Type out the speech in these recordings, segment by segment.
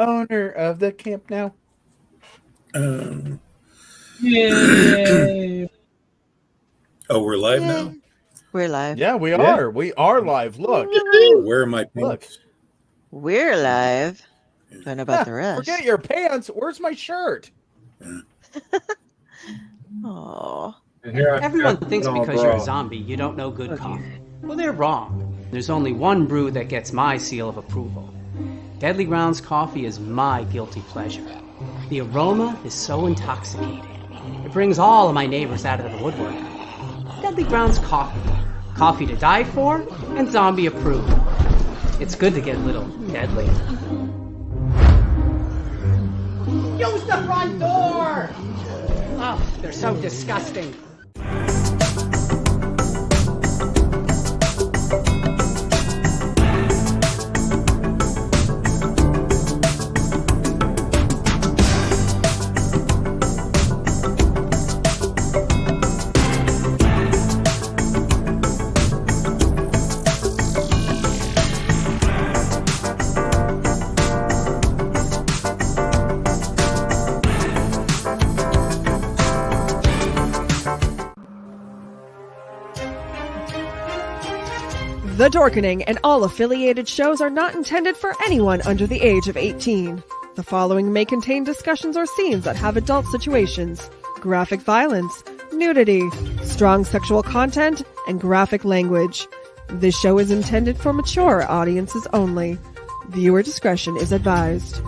owner of the camp now. Um, Yay! oh, we're live Yay. now? We're live. Yeah, we Yeah. are. We are live. Look. Where are my Look. pants? We're live. Don't know about the rest. Forget your pants. Where's my shirt? Oh. Everyone thinks because you're a zombie, you don't know good coffee. Well, they're wrong. There's only one brew that gets my seal of approval. Deadly Grounds coffee is my guilty pleasure. The aroma is so intoxicating. It brings all of my neighbors out of the woodwork. Deadly Grounds coffee. Coffee to die for and zombie approved. It's good to get a little deadly. Use the front door! Oh, they're so disgusting. The Dorkening and all affiliated shows are not intended for anyone under the age of 18. The following may contain discussions or scenes that have adult situations, graphic violence, nudity, strong sexual content, and graphic language. This show is intended for mature audiences only. Viewer discretion is advised.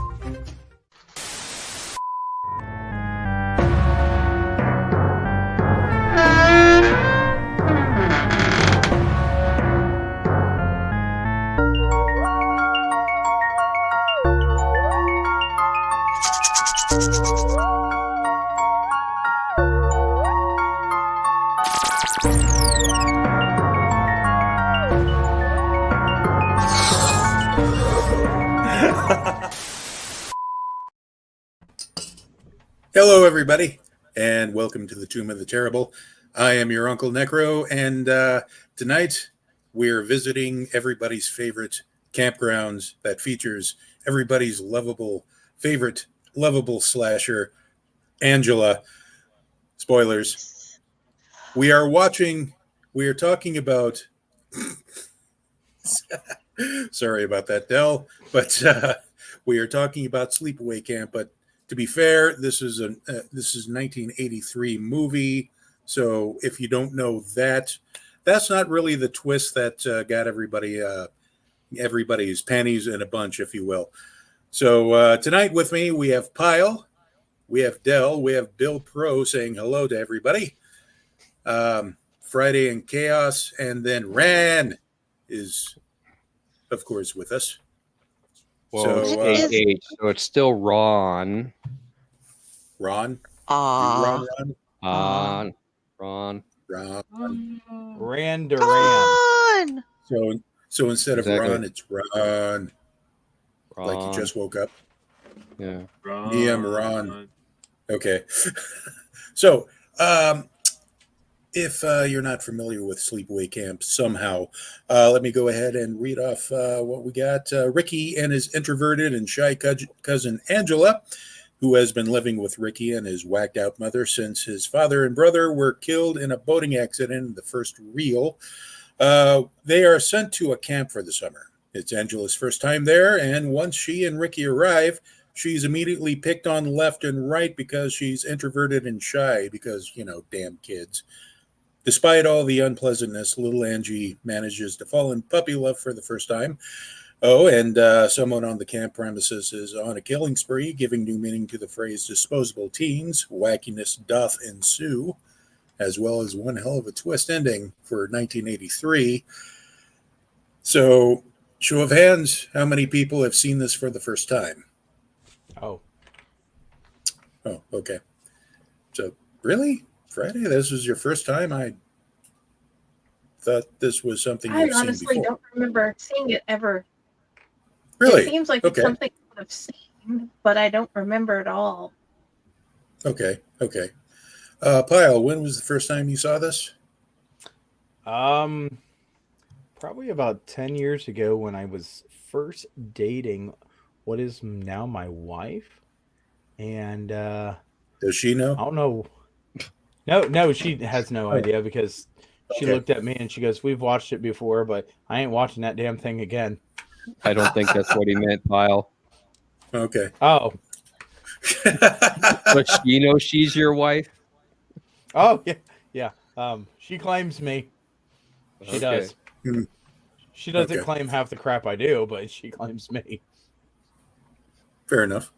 Hello, everybody, and welcome to the Tomb of the Terrible. I am your Uncle Necro, and tonight we're visiting everybody's favorite campgrounds that features everybody's favorite lovable slasher, Angela. Spoilers. We are talking about... Sorry about that, Del, but we are talking about Sleepaway Camp, but to be fair, this is a 1983 movie, so if you don't know that, that's not really the twist that got everybody's panties in a bunch, if you will. So tonight with me, we have Pyle, we have Del, we have Bill Pro saying hello to everybody. Friday in Chaos, and then Ran is, of course, with us. Well, So, it's AH, so it's still Ron. Ron? Aww. Ron? Ron. Randaran. Ron! So instead of Exactly. Ron, it's Ron. Like you just woke up. Yeah. Ron. Okay. So, if you're not familiar with Sleepaway Camp somehow, let me go ahead and read off what we got. Ricky and his introverted and shy cousin Angela, who has been living with Ricky and his whacked out mother since his father and brother were killed in a boating accident in the first reel. They are sent to a camp for the summer. It's Angela's first time there, and once she and Ricky arrive, she's immediately picked on left and right because she's introverted and shy because, damn kids. Despite all the unpleasantness, little Angie manages to fall in puppy love for the first time. Oh, and someone on the camp premises is on a killing spree, giving new meaning to the phrase disposable teens. Wackiness doth ensue, as well as one hell of a twist ending for 1983. So, show of hands, how many people have seen this for the first time? Oh, okay. So, really? Friday, this was your first time? I thought this was something I you've seen honestly before. don't remember seeing it ever. Really? It seems like Okay. it's something I would have seen, but I don't remember at all. Okay. Pyle, when was the first time you saw this? probably about 10 years ago when I was first dating what is now my wife, and Does she I know? don't know. No, she has no idea because she Okay. looked at me and she goes, "We've watched it before, but I ain't watching that damn thing again." I don't think that's what he meant, Pyle. Okay. Oh, But she knows she's your wife. oh yeah. She claims me. She Okay. does. Hmm. She doesn't Okay. claim half the crap I do, but she claims me. Fair enough.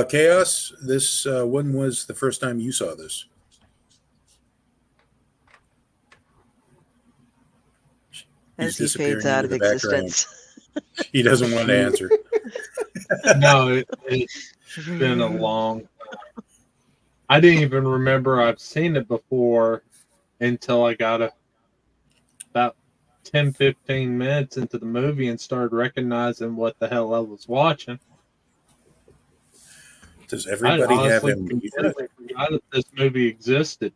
Chaos, this when was the first time you saw this? As he disappearing fades out into of the background. existence. He doesn't want to answer. No, it's been a long time. I didn't even remember I've seen it before until I got about 10, 15 minutes into the movie and started recognizing what the hell I was watching. Does I everybody have honestly amnesia? completely forgot that this movie existed.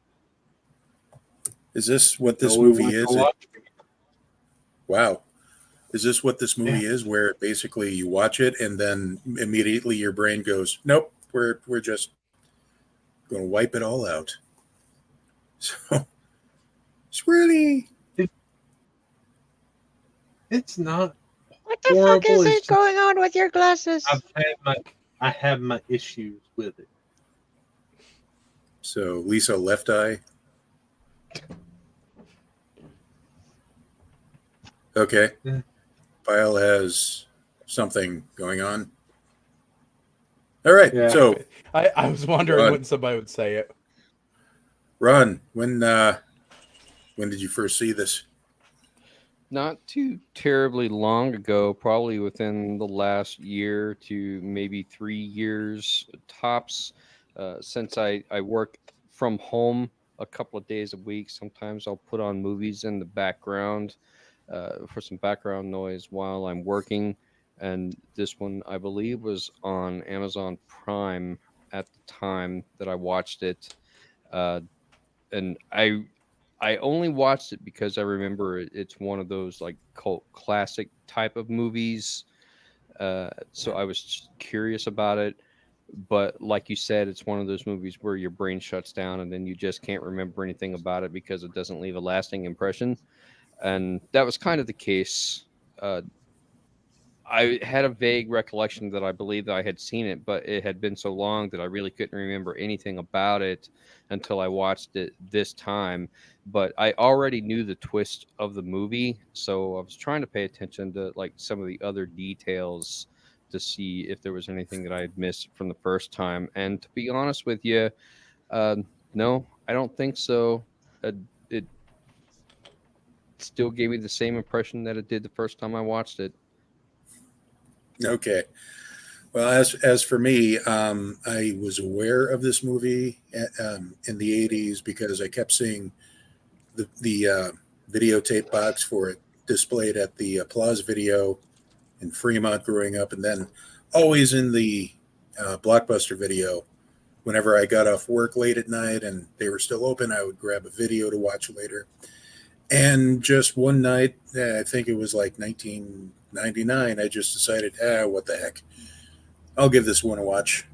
Is this what this So we movie went to is? watch it. Wow. Is this what this movie Yeah. is, where basically you watch it and then immediately your brain goes, nope, we're just going to wipe it all out. So it's really It's not What the fuck horrible. is It's it going on with your glasses? I have my issues with it. so. Lisa, left eye. Okay. Yeah. Pyle has something going on. All right. Yeah. So, I was wondering Ron. when somebody would say it. Ron, when did you first see this? Not too terribly long ago, probably within the last year to maybe 3 years tops. Since I work from home a couple of days a week, sometimes I'll put on movies in the background for some background noise while I'm working. And this one, I believe, was on Amazon Prime at the time that I watched it. And I only watched it because I remember it's one of those like cult classic type of movies. So I was just curious about it. But like you said, it's one of those movies where your brain shuts down and then you just can't remember anything about it because it doesn't leave a lasting impression. And that was kind of the case. I had a vague recollection that I believed I had seen it, but it had been so long that I really couldn't remember anything about it until I watched it this time. But I already knew the twist of the movie, so I was trying to pay attention to like some of the other details to see if there was anything that I had missed from the first time. And to be honest with you, no, I don't think so. It still gave me the same impression that it did the first time I watched it. Okay. Well, as for me, I was aware of this movie in the 80s because I kept seeing the videotape box for it displayed at the Applause Video in Fremont growing up, and then always in the Blockbuster Video. Whenever I got off work late at night and they were still open, I would grab a video to watch later. And just one night, I think it was like 1999, I just decided, what the heck? I'll give this one a watch.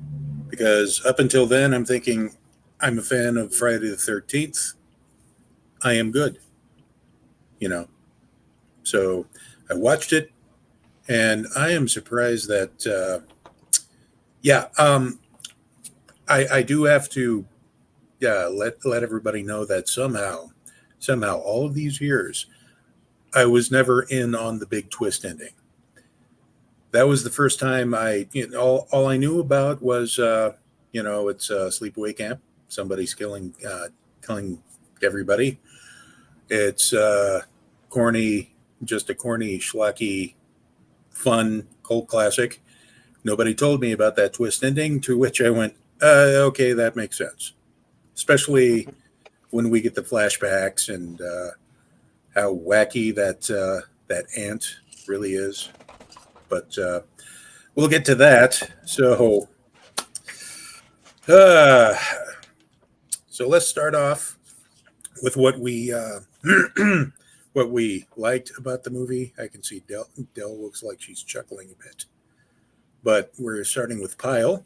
Because up until then, I'm thinking, I'm a fan of Friday the 13th. I am good. So I watched it, and I am surprised that, I do have to let everybody know that somehow, all of these years, I was never in on the big twist ending. That was the first time all I knew about was, it's a sleepaway camp. Somebody's killing everybody. It's corny, just a corny, schlocky, fun cult classic. Nobody told me about that twist ending, to which I went, okay, that makes sense. Especially when we get the flashbacks and how wacky that ant really is. But we'll get to that. So let's start off with what we what we liked about the movie. I can see Del looks like she's chuckling a bit. but we're starting with Pyle.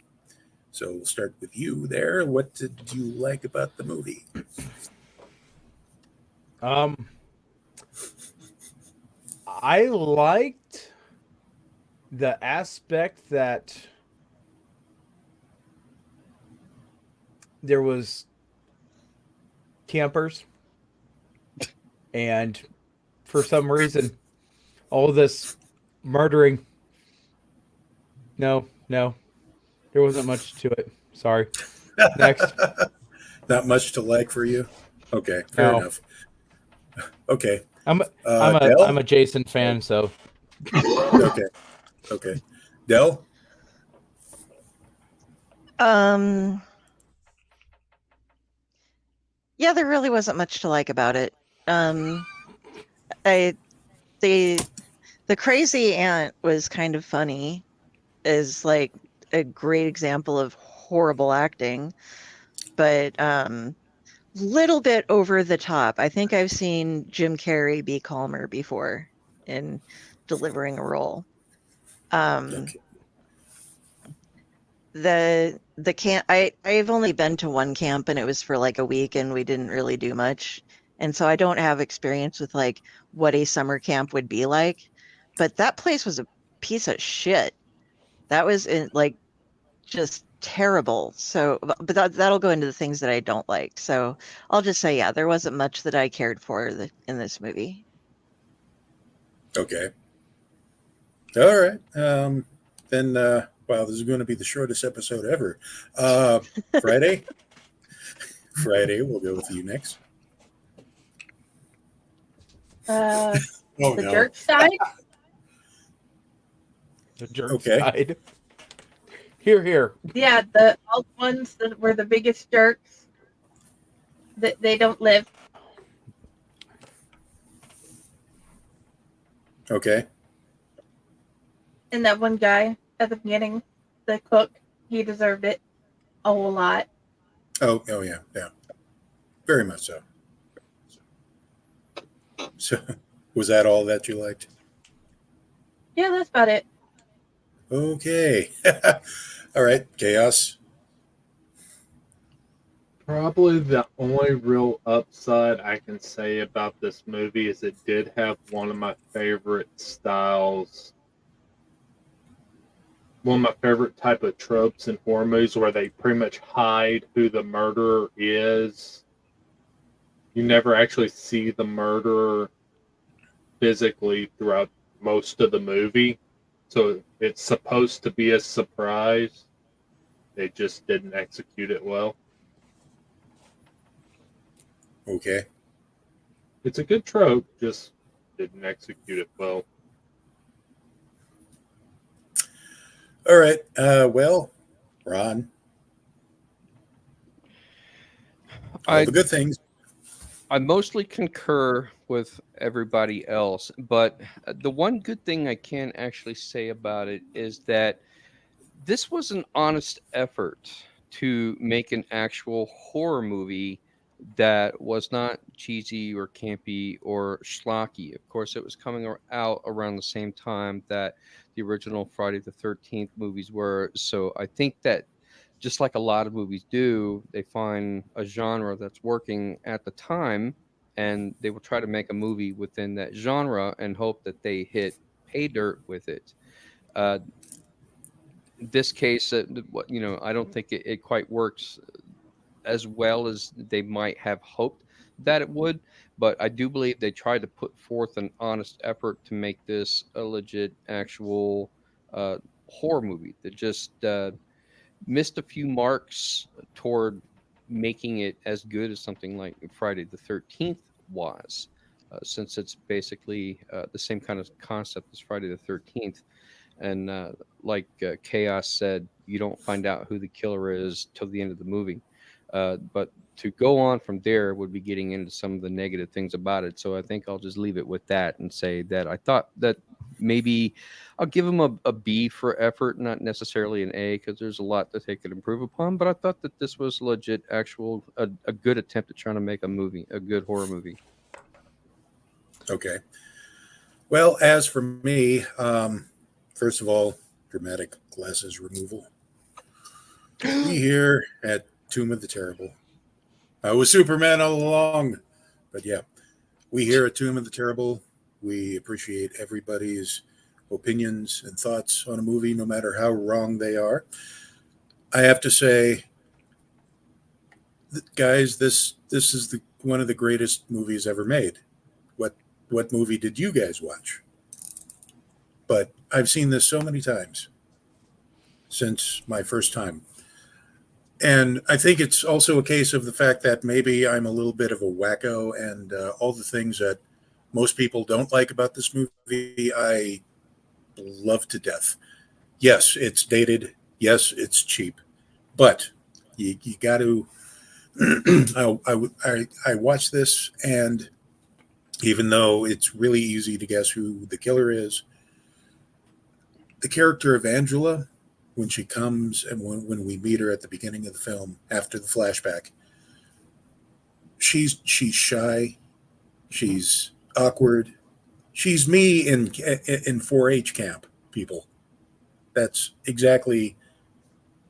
So we'll start with you there. What did you like about the movie? I liked the aspect that there was campers, and for some reason, all this murdering. No, there wasn't much to it. Sorry. Next. Not much to like for you. Okay, fair No. enough. Okay. I'm Del? a Jason fan, so Okay. Del? Yeah, there really wasn't much to like about it. I the crazy aunt was kind of funny, is like a great example of horrible acting, but little bit over the top. I think I've seen Jim Carrey be calmer before in delivering a role. Okay. The camp, I've only been to one camp, and it was for like a week, and we didn't really do much, and so I don't have experience with like what a summer camp would be like. But that place was a piece of shit. That was like just terrible. So, but that'll go into the things that I don't like. So I'll just say, yeah, there wasn't much that I cared for in this movie. Okay. All right. Then, wow, this is going to be the shortest episode ever. Friday? Friday, we'll go with you next. The no. jerk side. the jerk Okay. side. Here. Yeah, all the ones that were the biggest jerks. That they don't live. Okay. And that one guy at the beginning, the cook, he deserved it a whole lot. Oh yeah. Very much so. So, was that all that you liked? Yeah, that's about it. Okay. All right, Chaos. Probably the only real upside I can say about this movie is it did have one of my favorite styles. One of my favorite type of tropes in horror movies where they pretty much hide who the murderer is. You never actually see the murderer physically throughout most of the movie. So it's supposed to be a surprise. They just didn't execute it well. Okay. It's a good trope, just didn't execute it well. All right. Well, Ron. All the good things. I mostly concur with everybody else, but the one good thing I can actually say about it is that this was an honest effort to make an actual horror movie that was not cheesy or campy or schlocky. Of course, it was coming out around the same time that the original Friday the 13th movies were, so I think that just like a lot of movies do, they find a genre that's working at the time, and they will try to make a movie within that genre and hope that they hit pay dirt with it. In this case, I don't think it quite works as well as they might have hoped that it would, but I do believe they tried to put forth an honest effort to make this a legit, actual horror movie that just missed a few marks toward making it as good as something like Friday the 13th was, since it's basically the same kind of concept as Friday the 13th. And like Chaos said, you don't find out who the killer is till the end of the movie. But to go on from there would be getting into some of the negative things about it. So I think I'll just leave it with that and say that I thought that maybe I'll give them a B for effort, not necessarily an A, because there's a lot that they could improve upon. But I thought that this was legit, a good attempt at trying to make a good horror movie. Okay. Well, as for me, first of all, dramatic glasses removal. We here at Tomb of the Terrible. I was Superman all along. But yeah, we here at Tomb of the Terrible, we appreciate everybody's opinions and thoughts on a movie, no matter how wrong they are. I have to say, guys, this is one of the greatest movies ever made. What movie did you guys watch? But I've seen this so many times since my first time. And I think it's also a case of the fact that maybe I'm a little bit of a wacko, and all the things that most people don't like about this movie, I love to death. Yes, it's dated. Yes, it's cheap. But you got to... I watched this, and even though it's really easy to guess who the killer is, the character of Angela, when she comes and when we meet her at the beginning of the film after the flashback, she's shy, she's awkward, she's me in 4-H camp, people. That's exactly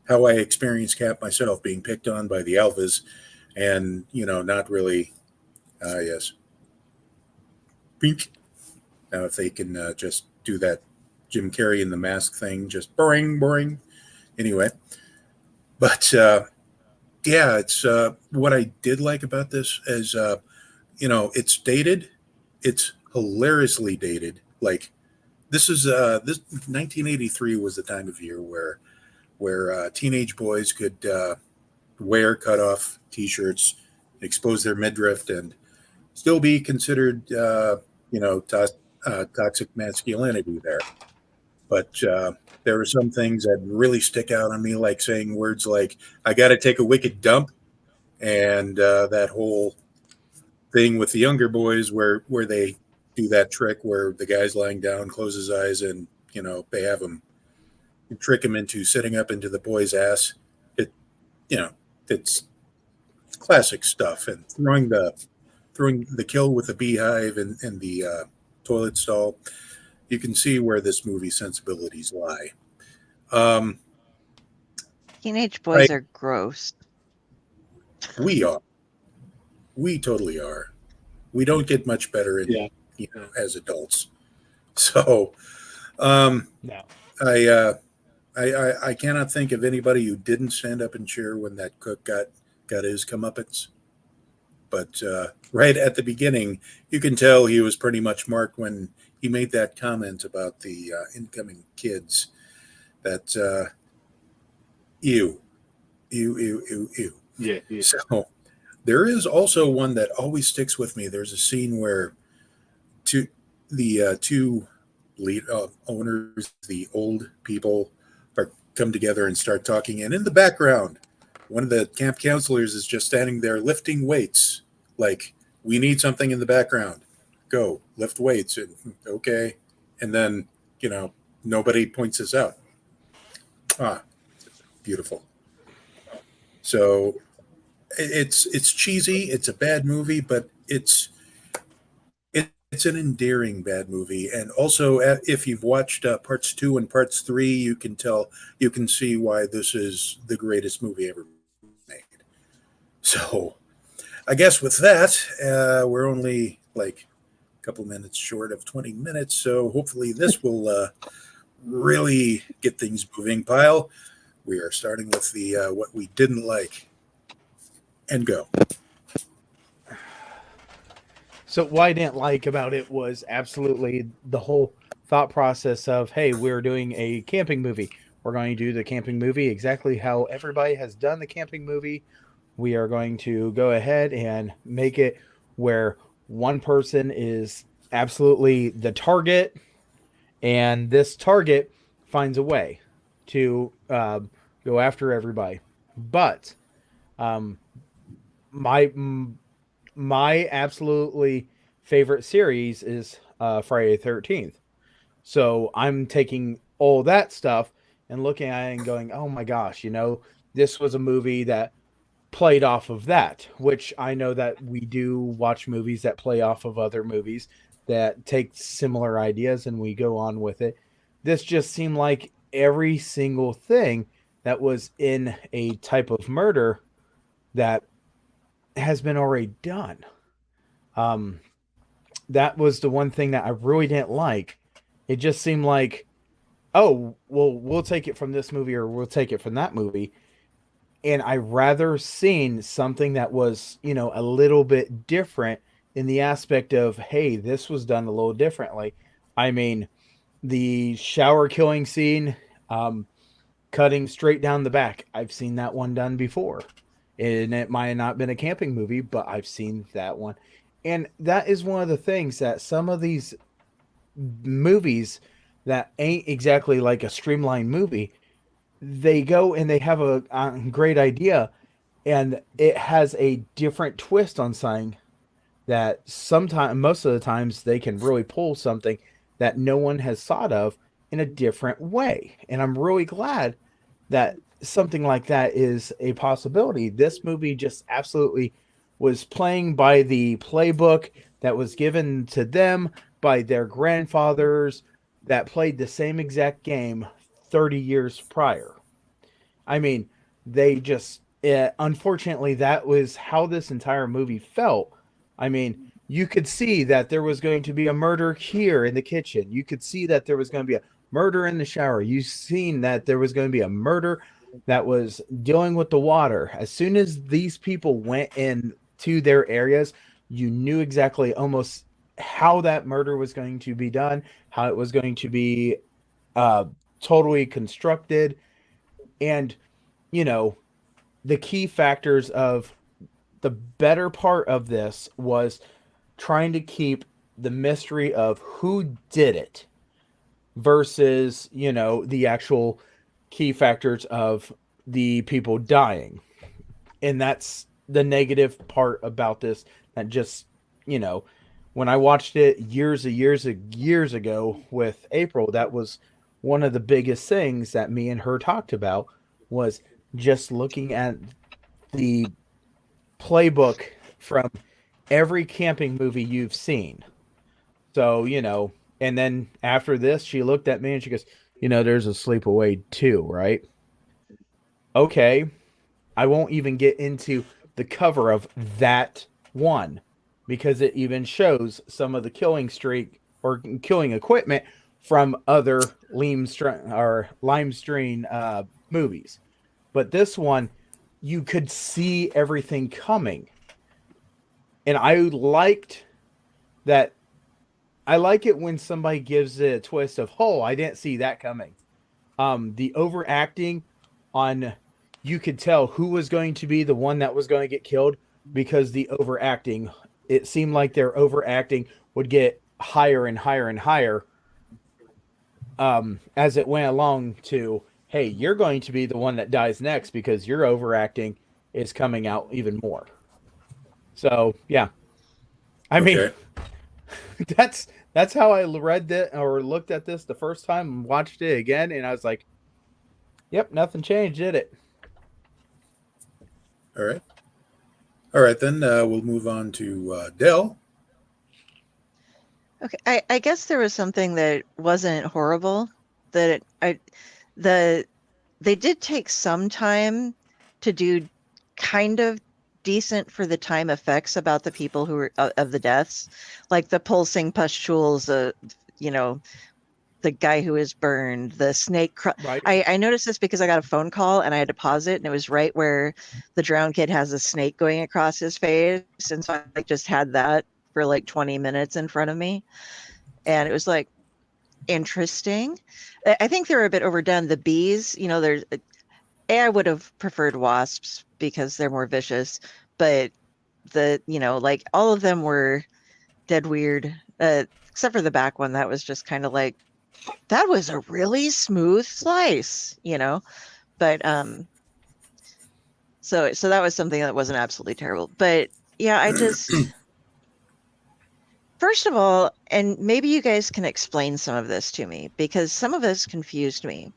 how I experienced camp myself, being picked on by the alphas, and not really. Yes. Pink. Now, if they can just do that Jim Carrey in the mask thing, just boring. Anyway, but yeah, it's what I did like about this is, it's dated. It's hilariously dated. Like, this 1983 was the time of year where teenage boys could wear cut-off T-shirts, expose their midriff, and still be considered, toxic masculinity there. But there were some things that really stick out on me, like saying words like, I got to take a wicked dump. And that whole thing with the younger boys where they do that trick where the guy's lying down, closes his eyes, and, they have him trick him into sitting up into the boy's ass. It's classic stuff. And throwing the kill with the beehive and the toilet stall. You can see where this movie's sensibilities lie. Teenage boys are gross. We are. We totally are. We don't get much better as adults. So, No. I cannot think of anybody who didn't stand up and cheer when that cook got his comeuppance. But right at the beginning, you can tell he was pretty much marked when he made that comment about the incoming kids. That ew. Yeah. So there is also one that always sticks with me. There's a scene where two lead owners, the old people, come together and start talking. And in the background, one of the camp counselors is just standing there lifting weights. Like, we need something in the background. Go lift weights. And okay. And then, nobody points this out. Beautiful. So it's cheesy. It's a bad movie, but it's an endearing bad movie. And also, if you've watched parts 2 and parts 3, you can see why this is the greatest movie ever made. So I guess with that, we're only like a couple minutes short of 20 minutes. So hopefully this will really get things moving. Pyle, we are starting with the what we didn't like. And go. So what I didn't like about it was absolutely the whole thought process of, hey, we're doing a camping movie. We're going to do the camping movie exactly how everybody has done the camping movie. We are going to go ahead and make it where one person is absolutely the target, and this target finds a way to go after everybody. But my absolutely favorite series is Friday the 13th. So I'm taking all that stuff and looking at it and going, oh my gosh, this was a movie that played off of that, which I know that we do watch movies that play off of other movies that take similar ideas and we go on with it. This just seemed like every single thing that was in a type of murder that has been already done. That was the one thing that I really didn't like. It just seemed like, oh, well, we'll take it from this movie or we'll take it from that movie. And I rather seen something that was, a little bit different in the aspect of, hey, this was done a little differently. I mean, the shower killing scene, cutting straight down the back. I've seen that one done before. And it might have not been a camping movie, but I've seen that one. And that is one of the things that some of these movies that ain't exactly like a streamlined movie, they go and they have a great idea and it has a different twist on something that sometimes, most of the times, they can really pull something that no one has thought of in a different way. And I'm really glad that something like that is a possibility. This movie just absolutely was playing by the playbook that was given to them by their grandfathers that played the same exact game 30 years prior. I mean, they just, unfortunately, that was how this entire movie felt. I mean, you could see that there was going to be a murder here in the kitchen. You could see that there was going to be a murder in the shower. You've seen that there was going to be a murder that was dealing with the water. As soon as these people went into their areas, you knew exactly almost how that murder was going to be done, how it was going to be totally constructed. And, the key factors of the better part of this was trying to keep the mystery of who did it versus, the actual key factors of the people dying. And that's the negative part about this that just, when I watched it years ago with April, that was one of the biggest things that me and her talked about was just looking at the playbook from every camping movie you've seen. So, and then after this, she looked at me and she goes, there's a Sleepaway too, right? Okay. I won't even get into the cover of that one because it even shows some of the killing streak or killing equipment from other limestream movies. But this one, you could see everything coming. And I liked that. I like it when somebody gives it a twist of, oh, I didn't see that coming. The overacting on, you could tell who was going to be the one that was going to get killed because the overacting, it seemed like their overacting would get higher and higher and higher as it went along to, hey, you're going to be the one that dies next because your overacting is coming out even more. So, yeah. I mean, that's how I read it or looked at this the first time and watched it again. And I was like, yep, nothing changed, did it? All right. All right, then we'll move on to Dell. Okay, I guess there was something that wasn't horrible. That they did take some time to do kind of decent for the time effects about the people who were of the deaths, like the pulsing pustules, the guy who was burned, the snake. Right. I noticed this because I got a phone call and I had to pause it, and it was right where the drowned kid has a snake going across his face, and so I just had that for like 20 minutes in front of me, and it was like interesting. I think they were a bit overdone. The bees, I would have preferred wasps because they're more vicious, but all of them were dead weird, except for the back one. That was just kind of like, that was a really smooth slice, but so that was something that wasn't absolutely terrible. But yeah, I just first of all, and maybe you guys can explain some of this to me because some of this confused me.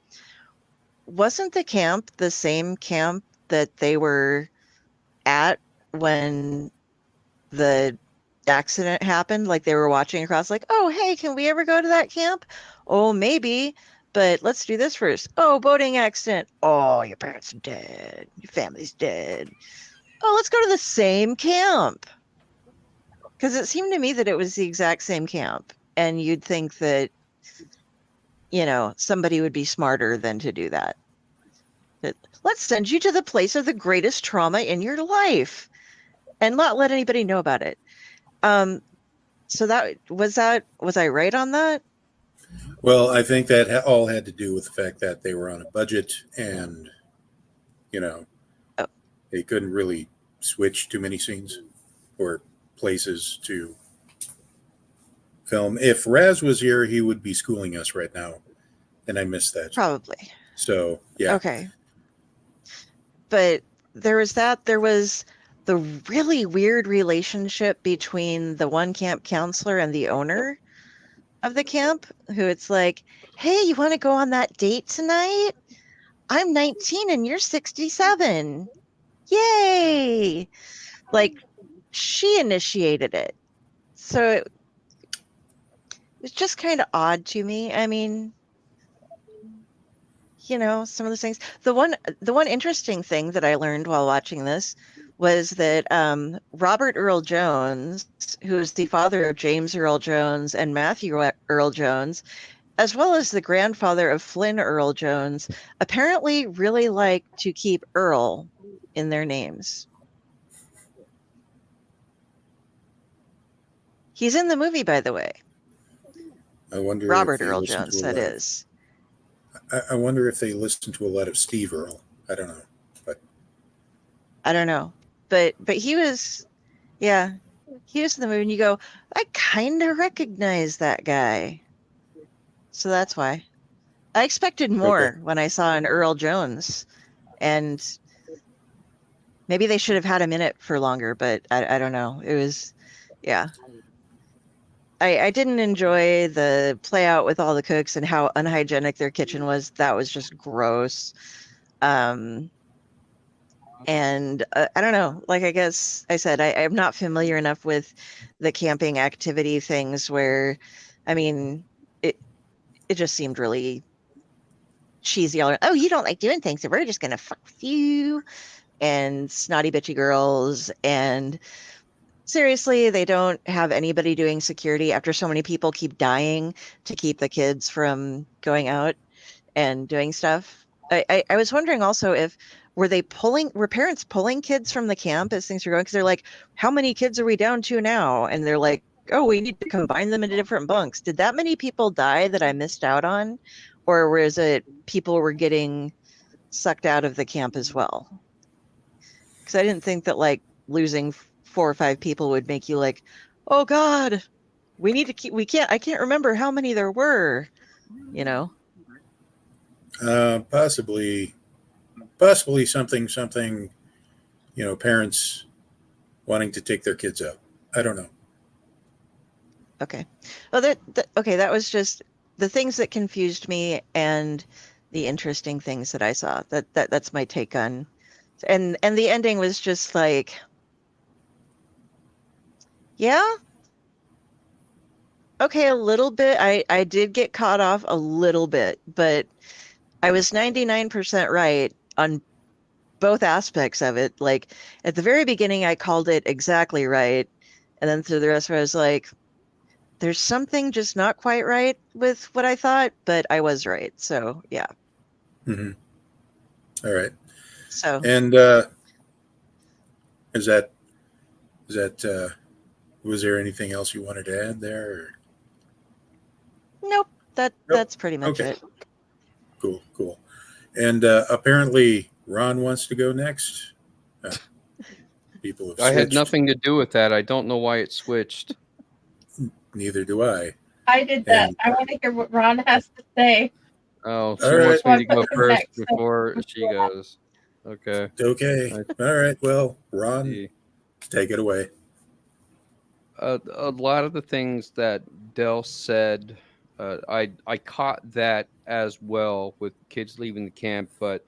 Wasn't the camp the same camp that they were at when the accident happened? Like they were watching across like, oh, hey, can we ever go to that camp? Oh, maybe. But let's do this first. Oh, boating accident. Oh, your parents are dead. Your family's dead. Oh, let's go to the same camp. Because it seemed to me that it was the exact same camp. And you'd think that, somebody would be smarter than to do that. But let's send you to the place of the greatest trauma in your life and not let anybody know about it. So was I right on that? Well, I think that all had to do with the fact that they were on a budget and, they couldn't really switch too many scenes or places to film. If Raz was here, he would be schooling us right now, and I missed that. Probably. So, yeah. Okay. But there was that. There was the really weird relationship between the one camp counselor and the owner of the camp, who it's like, hey, you want to go on that date tonight? I'm 19 and you're 67. Yay! Like, she initiated it. So it was just kind of odd to me. I mean, some of those things. The one interesting thing that I learned while watching this was that Robert Earl Jones, who is the father of James Earl Jones and Matthew Earl Jones, as well as the grandfather of Flynn Earl Jones, apparently really like to keep Earl in their names. He's in the movie, by the way. I wonder Robert Earl Jones, that is. I wonder if they listen to a lot of Steve Earle. I don't know. I don't know. But he was, he was in the movie, and you go, I kind of recognize that guy. So that's why. I expected more when I saw an Earl Jones. And maybe they should have had him in it for longer, but I don't know. It was, I didn't enjoy the play out with all the cooks and how unhygienic their kitchen was. That was just gross. And I don't know, like, I guess I said, I'm not familiar enough with the camping activity things where, I mean, it just seemed really cheesy. Oh, you don't like doing things, so we're just going to fuck with you. And snotty bitchy girls. And seriously, they don't have anybody doing security after so many people keep dying to keep the kids from going out and doing stuff. I was wondering also if were parents pulling kids from the camp as things were going? Because they're like, how many kids are we down to now? And they're like, oh, we need to combine them into different bunks. Did that many people die that I missed out on? Or was it people were getting sucked out of the camp as well? Because I didn't think that like losing 4 or 5 people would make you like, oh God, I can't remember how many there were, Possibly something, parents wanting to take their kids out. I don't know. Okay. Well, that was just the things that confused me and the interesting things that I saw. That's my take on, and the ending was just like, yeah. Okay, a little bit. I did get caught off a little bit, but I was 99% right on both aspects of it. Like at the very beginning, I called it exactly right. And then through the rest of it, I was like, there's something just not quite right with what I thought, but I was right. So, yeah. Mm-hmm. All right. So, and is that was there anything else you wanted to add there? Or? Nope. That's pretty much it. Cool. And apparently Ron wants to go next. People have switched. I had nothing to do with that. I don't know why it switched. Neither do I. I did that. I want to hear what Ron has to say. Oh, she wants me to go first before she goes. Okay. All right. Well, Ron, take it away. A lot of the things that Del said, I caught that as well with kids leaving the camp, but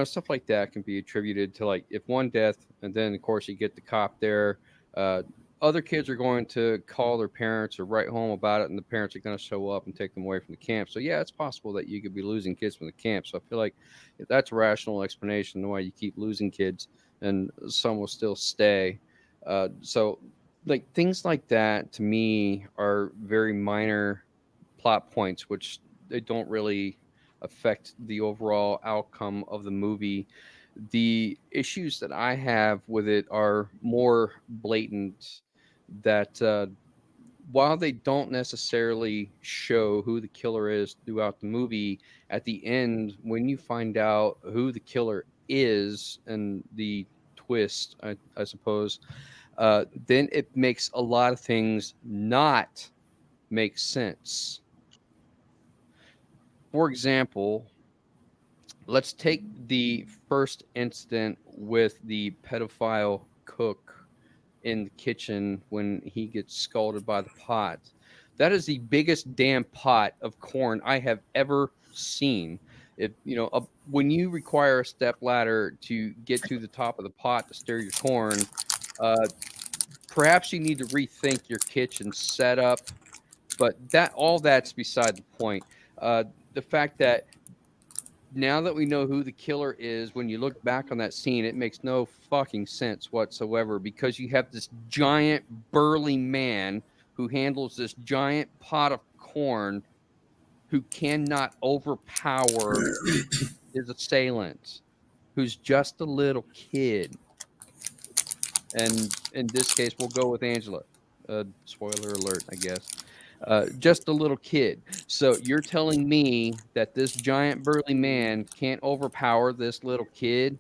stuff like that can be attributed to like if one death, and then of course you get the cop there. other kids are going to call their parents or write home about it, and the parents are going to show up and take them away from the camp. So yeah, it's possible that you could be losing kids from the camp. So I feel like if that's a rational explanation why you keep losing kids and some will still stay. So like things like that to me are very minor plot points, which they don't really affect the overall outcome of the movie. The issues that I have with it are more blatant, that while they don't necessarily show who the killer is throughout the movie, at the end, when you find out who the killer is and the twist, I suppose, then it makes a lot of things not make sense. For example, let's take the first incident with the pedophile cook in the kitchen when he gets scalded by the pot. That is the biggest damn pot of corn I have ever seen. If you know, when you require a step ladder to get to the top of the pot to stir your corn, perhaps you need to rethink your kitchen setup. But that's beside the point. The fact that now that we know who the killer is, when you look back on that scene, it makes no fucking sense whatsoever, because you have this giant burly man who handles this giant pot of corn who cannot overpower his assailant, who's just a little kid. And in this case, we'll go with Angela. Spoiler alert, I guess. Just a little kid. So you're telling me that this giant burly man can't overpower this little kid?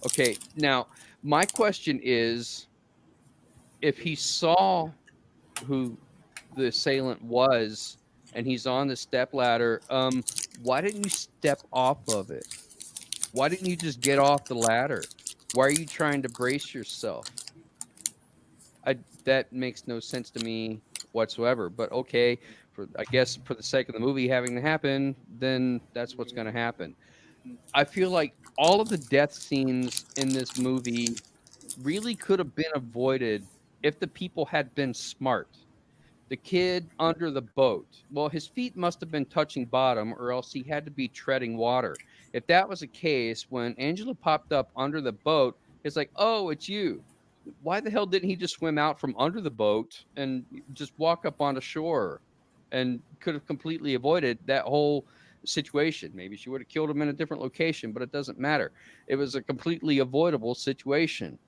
Okay, now my question is, if he saw who the assailant was and he's on the step ladder, why didn't you step off of it? Why didn't you just get off the ladder? Why are you trying to brace yourself? That makes no sense to me whatsoever. But okay, I guess for the sake of the movie having to happen, then that's what's going to happen. I feel like all of the death scenes in this movie really could have been avoided if the people had been smart. The kid under the boat, well, his feet must have been touching bottom, or else he had to be treading water. If that was the case, when Angela popped up under the boat, it's like, oh, it's you. Why the hell didn't he just swim out from under the boat and just walk up onto shore, and could have completely avoided that whole situation? Maybe she would have killed him in a different location, but it doesn't matter. It was a completely avoidable situation.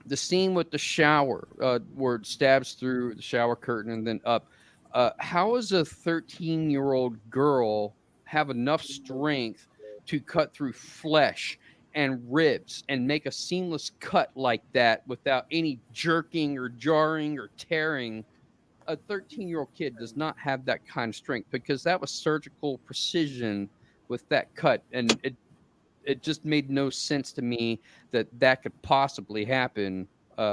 The scene with the shower, where it stabs through the shower curtain and then up. How does a 13-year-old girl have enough strength to cut through flesh and ribs and make a seamless cut like that without any jerking or jarring or tearing? A 13-year-old kid does not have that kind of strength, because that was surgical precision with that cut, and it just made no sense to me that could possibly happen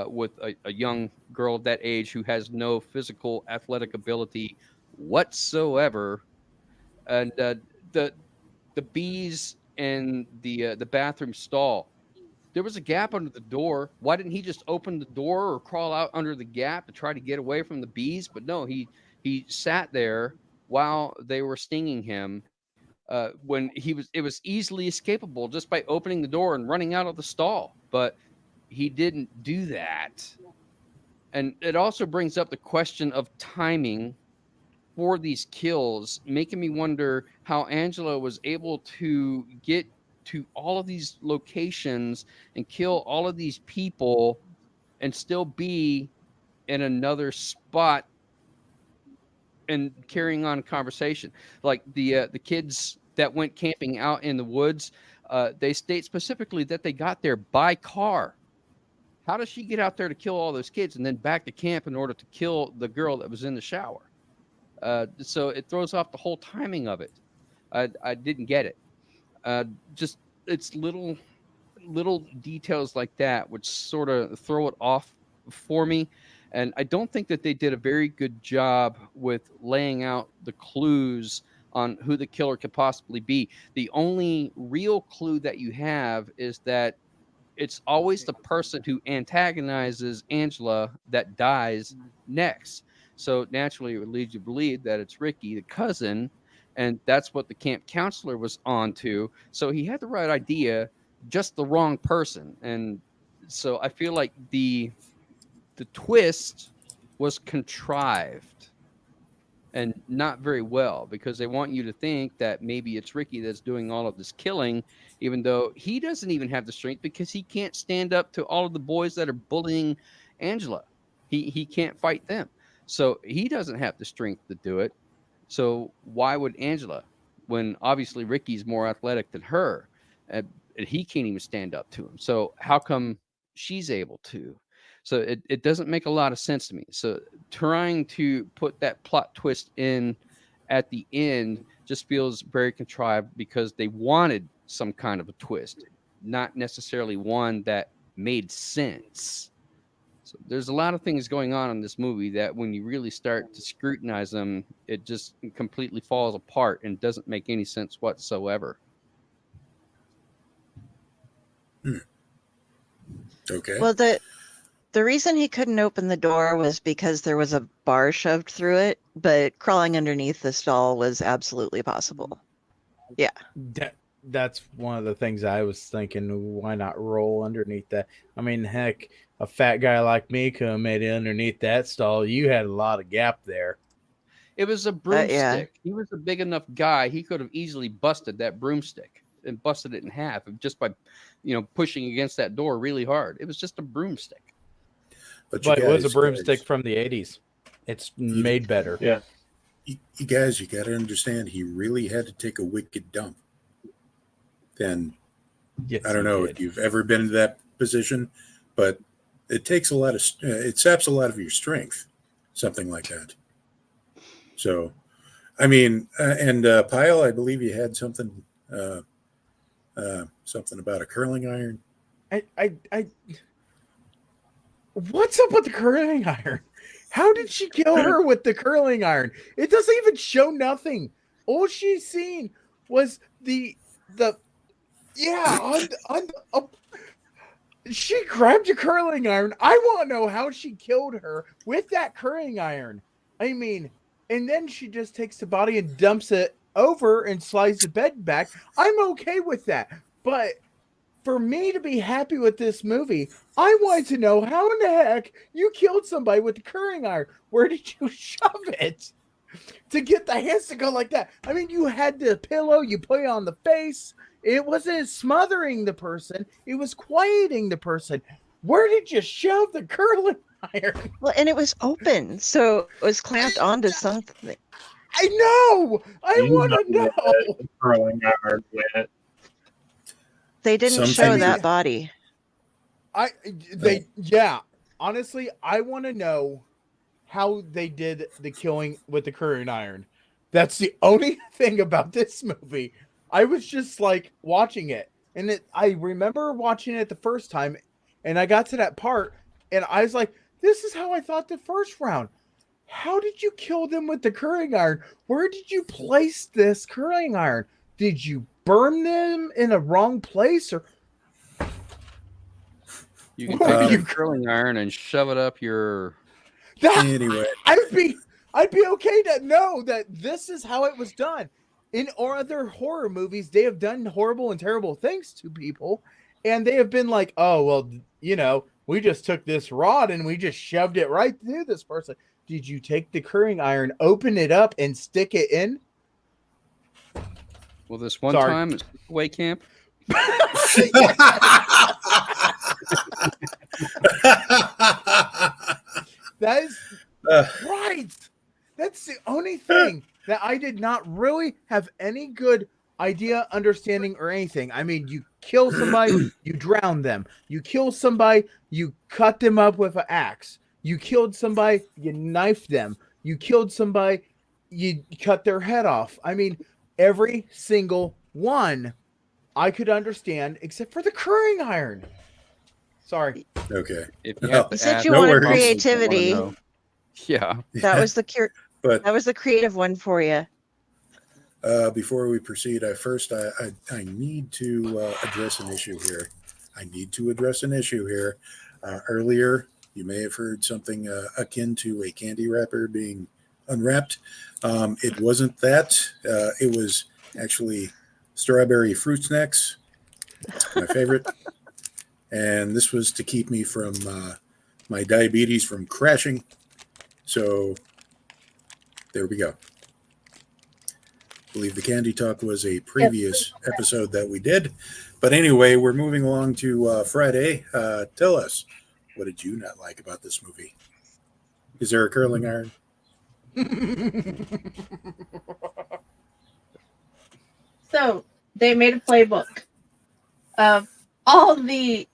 with a young girl of that age who has no physical athletic ability whatsoever. And the bees in the bathroom stall, there was a gap under the door. Why didn't he just open the door or crawl out under the gap to try to get away from the bees? But no, he sat there while they were stinging him. When it was easily escapable just by opening the door and running out of the stall, but he didn't do that. And it also brings up the question of timing for these kills, making me wonder how Angela was able to get to all of these locations and kill all of these people and still be in another spot and carrying on conversation. Like the kids that went camping out in the woods, they state specifically that they got there by car. How does she get out there to kill all those kids and then back to camp in order to kill the girl that was in the shower? So it throws off the whole timing of it. I didn't get it. Just it's little details like that which sort of throw it off for me. And I don't think that they did a very good job with laying out the clues on who the killer could possibly be. The only real clue that you have is that it's always the person who antagonizes Angela that dies next. So naturally, it would lead you to believe that it's Ricky, the cousin, and that's what the camp counselor was on to. So he had the right idea, just the wrong person. And so I feel like the twist was contrived and not very well, because they want you to think that maybe it's Ricky that's doing all of this killing, even though he doesn't even have the strength, because he can't stand up to all of the boys that are bullying Angela. He can't fight them. So he doesn't have the strength to do it. So why would Angela, when obviously Ricky's more athletic than her, and he can't even stand up to him? So how come she's able to? So it doesn't make a lot of sense to me. So trying to put that plot twist in at the end just feels very contrived, because they wanted some kind of a twist, not necessarily one that made sense. So there's a lot of things going on in this movie that when you really start to scrutinize them, it just completely falls apart and doesn't make any sense whatsoever. Okay. Well, the reason he couldn't open the door was because there was a bar shoved through it, but crawling underneath the stall was absolutely possible. Yeah. That's one of the things I was thinking. Why not roll underneath that? I mean, heck, a fat guy like me could have made it underneath that stall. You had a lot of gap there. It was a broomstick. Yeah. He was a big enough guy. He could have easily busted that broomstick and busted it in half just by, pushing against that door really hard. It was just a broomstick. But it was a broomstick from the 80s. It's made better. Yeah. You guys, you got to understand, he really had to take a wicked dump. Then Yes, I don't know if you've ever been in that position, but it takes a lot of, it saps a lot of your strength, something like that. So, I mean, and Pyle, I believe you had something about a curling iron. What's up with the curling iron? How did she kill her with the curling iron? It doesn't even show nothing. All she's seen was she grabbed a curling iron. I want to know how she killed her with that curling iron. I mean, and then she just takes the body and dumps it over and slides the bed back. I'm okay with that. But for me to be happy with this movie, I wanted to know how in the heck you killed somebody with the curling iron. Where did you shove it to get the hands to go like that? I mean, you had the pillow, you put it on the face. It wasn't smothering the person. It was quieting the person. Where did you shove the curling iron? Well, and it was open, so it was clamped onto something. I know. I want to know. Curling iron went. They didn't show that body. Honestly, I want to know how they did the killing with the curling iron. That's the only thing about this movie. I was just like watching it, and I remember watching it the first time, and I got to that part, and I was like, this is how I thought the first round. How did you kill them with the curling iron? Where did you place this curling iron? Did you burn them in a wrong place, or you can take your curling iron and shove it up your? Anyway, I'd be okay to know that this is how it was done. In other horror movies, they have done horrible and terrible things to people, and they have been like, "Oh well, we just took this rod and we just shoved it right through this person." Did you take the curling iron, open it up, and stick it in? Well, this one time at Sleepaway camp. That is right. That's the only thing that I did not really have any good idea, understanding, or anything. I mean, you kill somebody, you drown them. You kill somebody, you cut them up with an axe. You killed somebody, you knifed them. You killed somebody, you cut their head off. I mean, every single one I could understand except for the curling iron. Sorry. Okay. You said you wanted creativity. Yeah. That was the that was the creative one for you. Before we proceed, I need to address an issue here. I need to address an issue here. Earlier, you may have heard something akin to a candy wrapper being unwrapped. It wasn't that. It was actually strawberry fruit snacks, my favorite. And this was to keep me from my diabetes from crashing. So there we go. I believe the candy talk was a previous episode that we did. But anyway, we're moving along to Friday. Tell us, what did you not like about this movie? Is there a curling iron? So they made a playbook of all the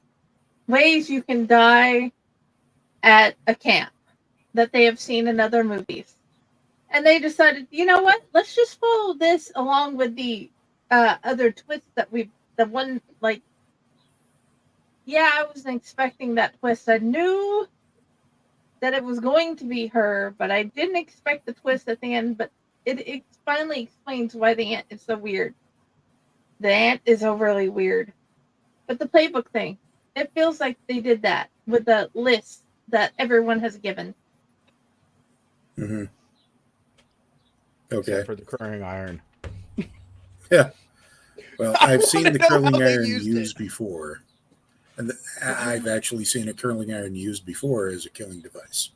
ways you can die at a camp that they have seen in other movies. And they decided, you know what? Let's just follow this along with the other twists that I wasn't expecting that twist. I knew that it was going to be her, but I didn't expect the twist at the end. But it finally explains why the ant is so weird. The ant is overly weird. But the playbook thing, it feels like they did that with the list that everyone has given. Mm-hmm. Okay. Except for the curling iron. Yeah. Well, I've seen the curling how they iron used used before. And I've actually seen a curling iron used before as a killing device.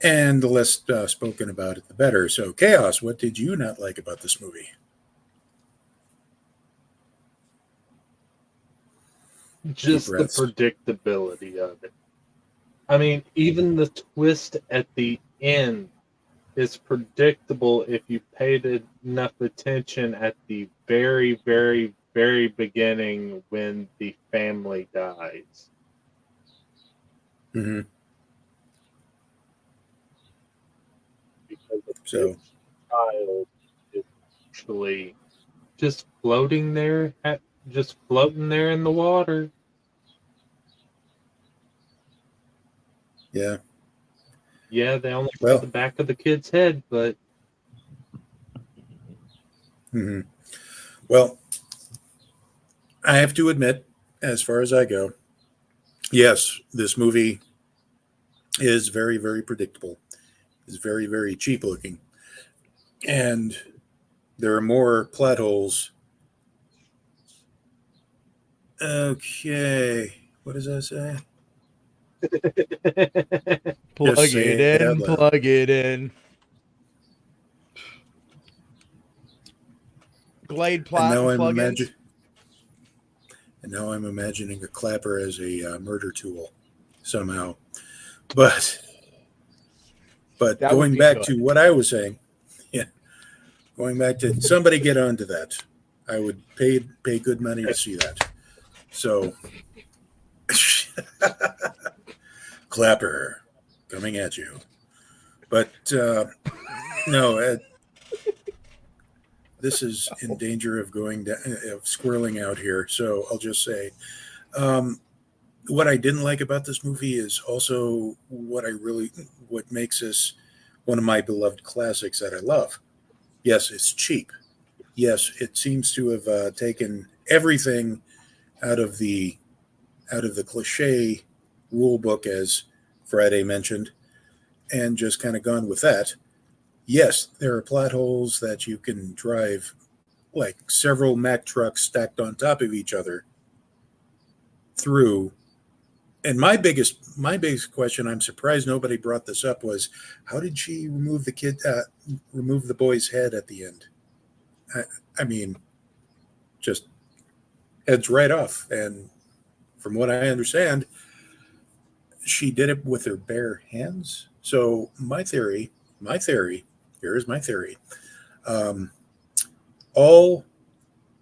And the less spoken about it, the better. So, Chaos, what did you not like about this movie? Just the predictability of it. I mean, even the twist at the end is predictable if you paid enough attention at the very, very, very beginning when the family dies. Mm-hmm. Because the So, child is actually just floating there, just floating there in the water. yeah. Yeah, they only Well, got the back of the kid's head, but mm-hmm. Well, I have to admit, as far as I go, yes, this movie is very, very predictable. It's very, very cheap looking. And there are more plot holes. Okay. What does that say? Plug Just say it it in, out loud. plug it in. Glade And plot now and plugins. I'm imagining a clapper as a murder tool somehow. But That would going be back good. to what I was saying, going back to somebody get onto that. I would pay good money to see that. So, clapper coming at you. But no, this is in danger of going down, of squirreling out here. So I'll just say, what I didn't like about this movie is also what makes this one of my beloved classics that I love. Yes, it's cheap. Yes, it seems to have taken everything out of the cliche rule book, as Friday mentioned, and just kind of gone with that. Yes, there are plot holes that you can drive like several Mack trucks stacked on top of each other through. And my biggest question, I'm surprised nobody brought this up, was how did she remove the boy's head at the end? I mean, just heads right off. And from what I understand, she did it with her bare hands. So my theory, here's my theory. All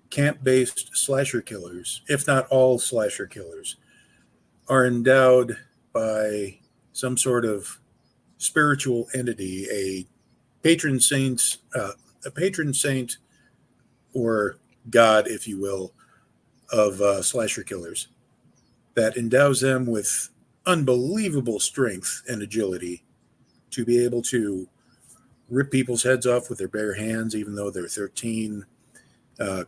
camp-based slasher killers, if not all slasher killers, are endowed by some sort of spiritual entity, a patron saint or god, if you will, of slasher killers, that endows them with unbelievable strength and agility to be able to rip people's heads off with their bare hands, even though they're 13,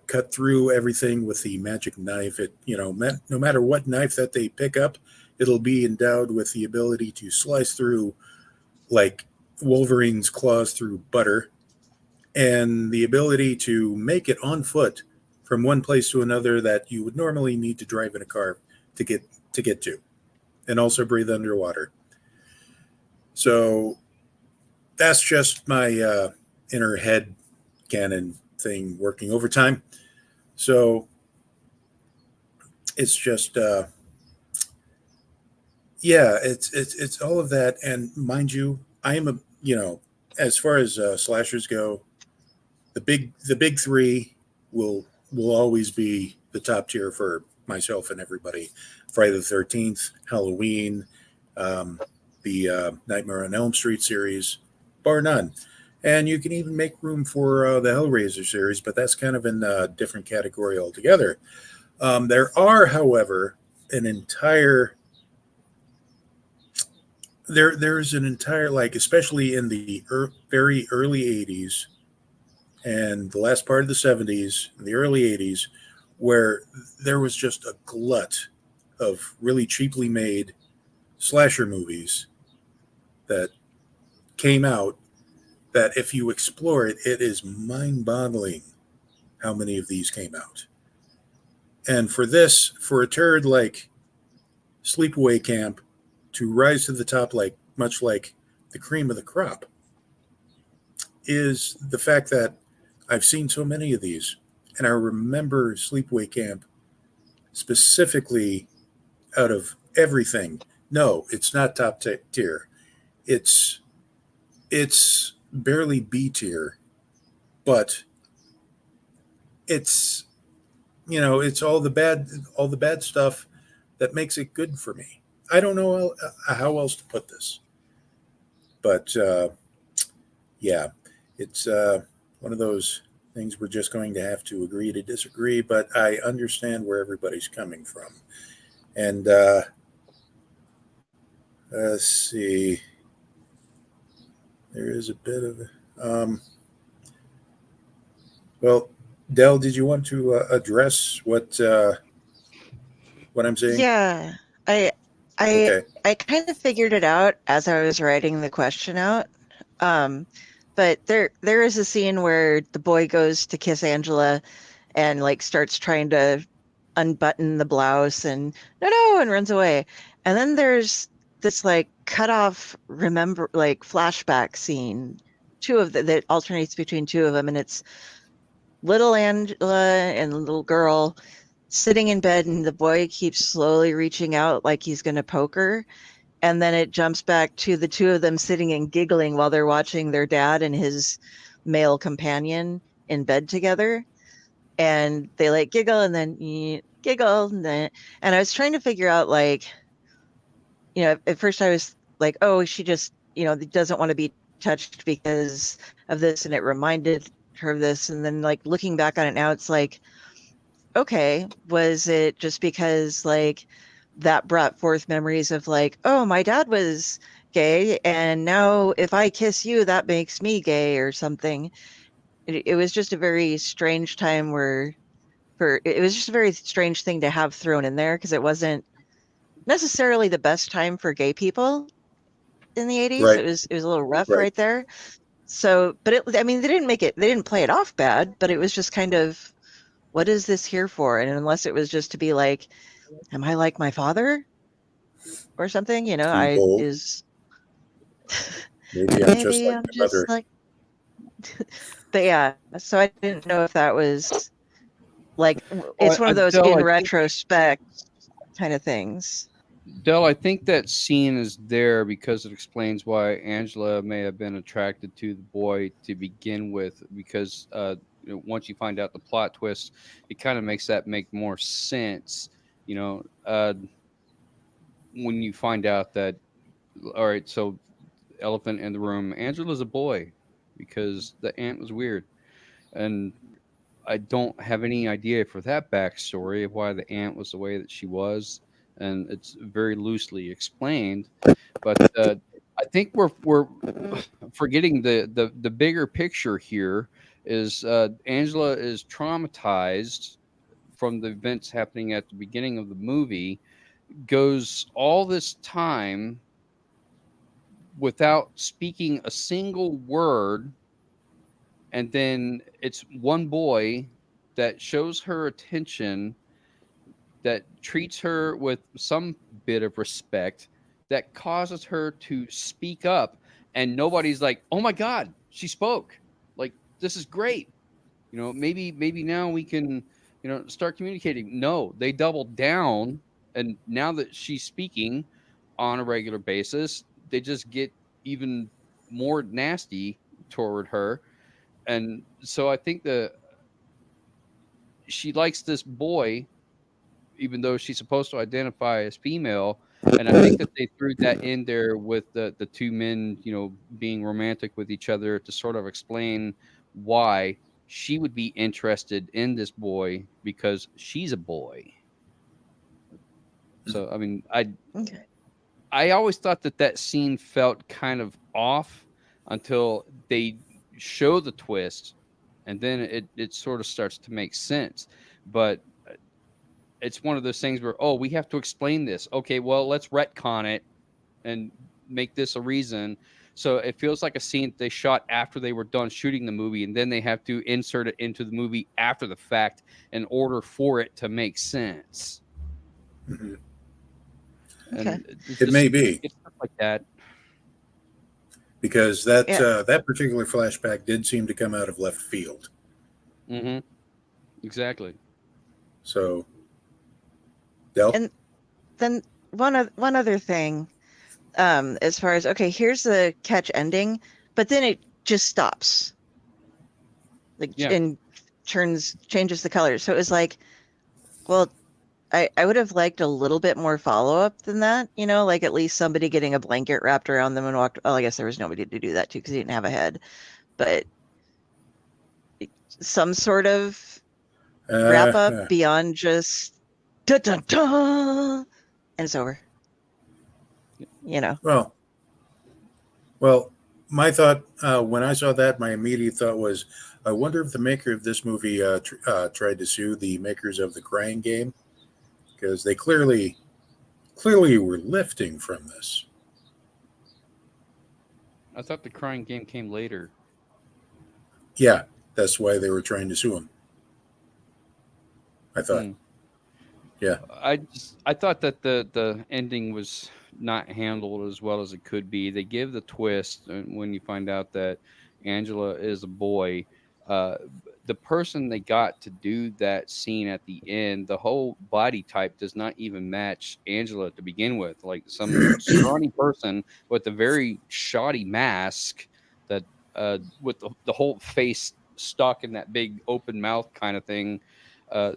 cut through everything with the magic knife. It, no matter what knife that they pick up, it'll be endowed with the ability to slice through like Wolverine's claws through butter, and the ability to make it on foot from one place to another that you would normally need to drive in a car to get to, and also breathe underwater. So that's just my inner head canon thing working overtime. So it's just it's all of that. And mind you, I am as far as slashers go, the big three will always be the top tier for myself and everybody. Friday the 13th, Halloween, the Nightmare on Elm Street series, bar none. And you can even make room for the Hellraiser series, but that's kind of in a different category altogether. There are, however, there's an entire, like, especially in the very early 80s and the last part of the 70s, the early 80s, where there was just a glut of really cheaply made slasher movies that came out, that if you explore it, it is mind-boggling how many of these came out. And for a turd like Sleepaway Camp to rise to the top, like much like the cream of the crop, is the fact that I've seen so many of these. And I remember Sleepaway Camp specifically out of everything. No, it's not top tier. It's barely B tier, but it's it's all the bad stuff that makes it good for me. I don't know how else to put this, but yeah, it's one of those things we're just going to have to agree to disagree. But I understand where everybody's coming from, and let's see. There is a bit of well, Del, did you want to address what I'm saying? Yeah, I Okay. I kind of figured it out as I was writing the question out. But there is a scene where the boy goes to kiss Angela and like starts trying to unbutton the blouse and no and runs away. And then there's this like cut off flashback scene, that alternates between two of them, and it's little Angela and the little girl sitting in bed, and the boy keeps slowly reaching out like he's going to poke her. And then it jumps back to the two of them sitting and giggling while they're watching their dad and his male companion in bed together. And they like giggle and then giggle. And I was trying to figure out, like, at first I was like, oh, she just, doesn't want to be touched because of this. And it reminded her of this. And then like looking back on it now, it's like, okay, was it just because like that brought forth memories of like, oh, my dad was gay, and now if I kiss you, that makes me gay or something. It was just a very strange time it was just a very strange thing to have thrown in there, because it wasn't necessarily the best time for gay people in the 80s. Right. It was a little rough right there. So, but they didn't play it off bad, but it was just kind of, what is this here for? And unless it was just to be like, am I like my father or something? Maybe I'm just like but yeah, so I didn't know if that was like, it's one of those in retrospect kind of things. Del, I think that scene is there because it explains why Angela may have been attracted to the boy to begin with, because once you find out the plot twist, it kind of makes that make more sense. When you find out that, all right, so elephant in the room, Angela's a boy because the aunt was weird. And I don't have any idea for that backstory of why the aunt was the way that she was. And it's very loosely explained. But I think we're forgetting the bigger picture here. is Angela is traumatized from the events happening at the beginning of the movie, goes all this time without speaking a single word, and then it's one boy that shows her attention, that treats her with some bit of respect, that causes her to speak up, and nobody's like, oh my god, she spoke, like, this is great, maybe now we can start communicating. No, they doubled down, and now that she's speaking on a regular basis, they just get even more nasty toward her. And so I think that she likes this boy, even though she's supposed to identify as female. And I think that they threw that in there with the two men, being romantic with each other to sort of explain why she would be interested in this boy, because she's a boy. So, I mean, I always thought that scene felt kind of off until they show the twist, and then it sort of starts to make sense. But it's one of those things where, oh, we have to explain this. Okay, well, let's retcon it and make this a reason. So it feels like a scene they shot after they were done shooting the movie, and then they have to insert it into the movie after the fact in order for it to make sense. Mm-hmm. And it may be stuff like that, because that particular flashback did seem to come out of left field. Mm-hmm. Exactly. So, Del? And then one other thing, as far as, okay, here's the catch ending, but then it just stops, and changes the colors. So it was like, well, I would have liked a little bit more follow-up than that, like at least somebody getting a blanket wrapped around them and walked. Well, I guess there was nobody to do that too, because he didn't have a head, but some sort of wrap up beyond just dun dun dun, and it's over. Well, my thought when I saw that, my immediate thought was, I wonder if the maker of this movie tried to sue the makers of the Crying Game, because they clearly were lifting from this. I thought the Crying Game came later. Yeah, that's why they were trying to sue him, I thought. Yeah. I thought that the ending was not handled as well as it could be. They give the twist when you find out that Angela is a boy. The person they got to do that scene at the end, the whole body type does not even match Angela to begin with. Like some scrawny person with a very shoddy mask that with the whole face stuck in that big open mouth kind of thing.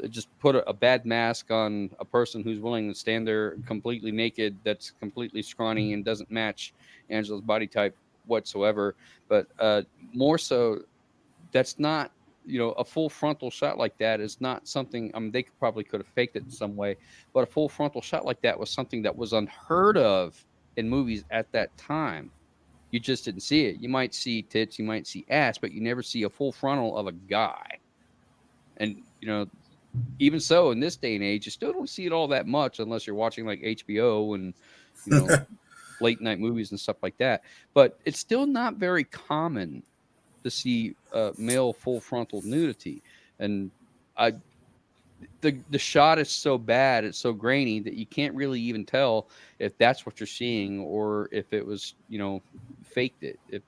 Just put a bad mask on a person who's willing to stand there completely naked, that's completely scrawny and doesn't match Angela's body type whatsoever. But more so, that's not, a full frontal shot like that is not something, I mean, they probably could have faked it in some way, but a full frontal shot like that was something that was unheard of in movies at that time. You just didn't see it. You might see tits, you might see ass, but you never see a full frontal of a guy. And, even so, in this day and age, you still don't see it all that much unless you're watching like HBO and, late night movies and stuff like that. But it's still not very common to see male full frontal nudity. And the shot is so bad, it's so grainy that you can't really even tell if that's what you're seeing or if it was, faked it, if,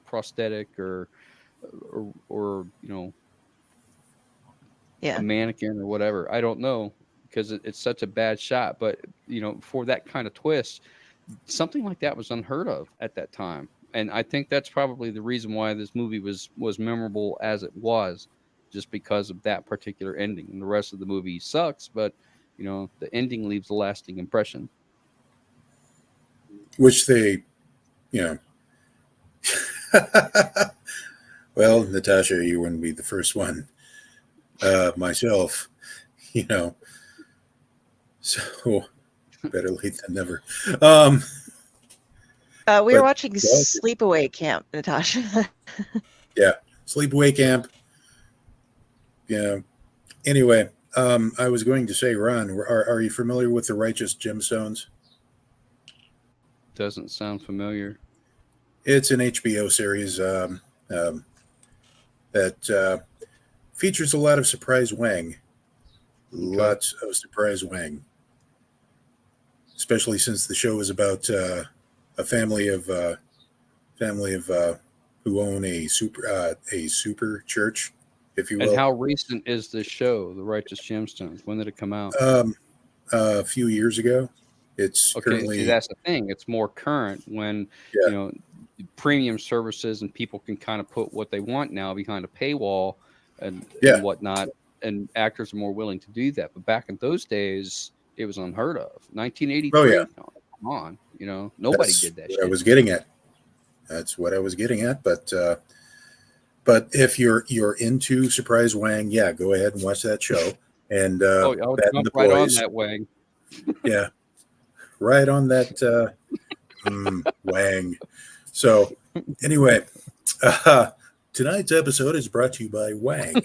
prosthetic or a mannequin or whatever. I don't know, because it's such a bad shot. But, for that kind of twist, something like that was unheard of at that time. And I think that's probably the reason why this movie was memorable as it was, just because of that particular ending. And the rest of the movie sucks, but, the ending leaves a lasting impression. Which they, well, Natasha, you wouldn't be the first one. Myself, so better late than never. We were watching Sleepaway Camp, Natasha. Yeah, Sleepaway Camp. Yeah. Anyway, I was going to say, Ron, are you familiar with the Righteous Gemstones? Doesn't sound familiar. It's an HBO series that features a lot of surprise wang. Lots of surprise wang. Especially since the show is about a family of who own a super church, if you will. And how recent is this show, The Righteous Gemstones? When did it come out? A few years ago. It's currently. See, that's the thing. It's more current when premium services and people can kind of put what they want now behind a paywall and whatnot, and actors are more willing to do that. But back in those days, it was unheard of. 1983. Oh yeah. No, come on, nobody did that. What I was getting at. That's what I was getting at. But if you're into surprise wang, yeah, go ahead and watch that show. And I would jump right on that wang. Yeah, right on that wang. So anyway, tonight's episode is brought to you by Wang.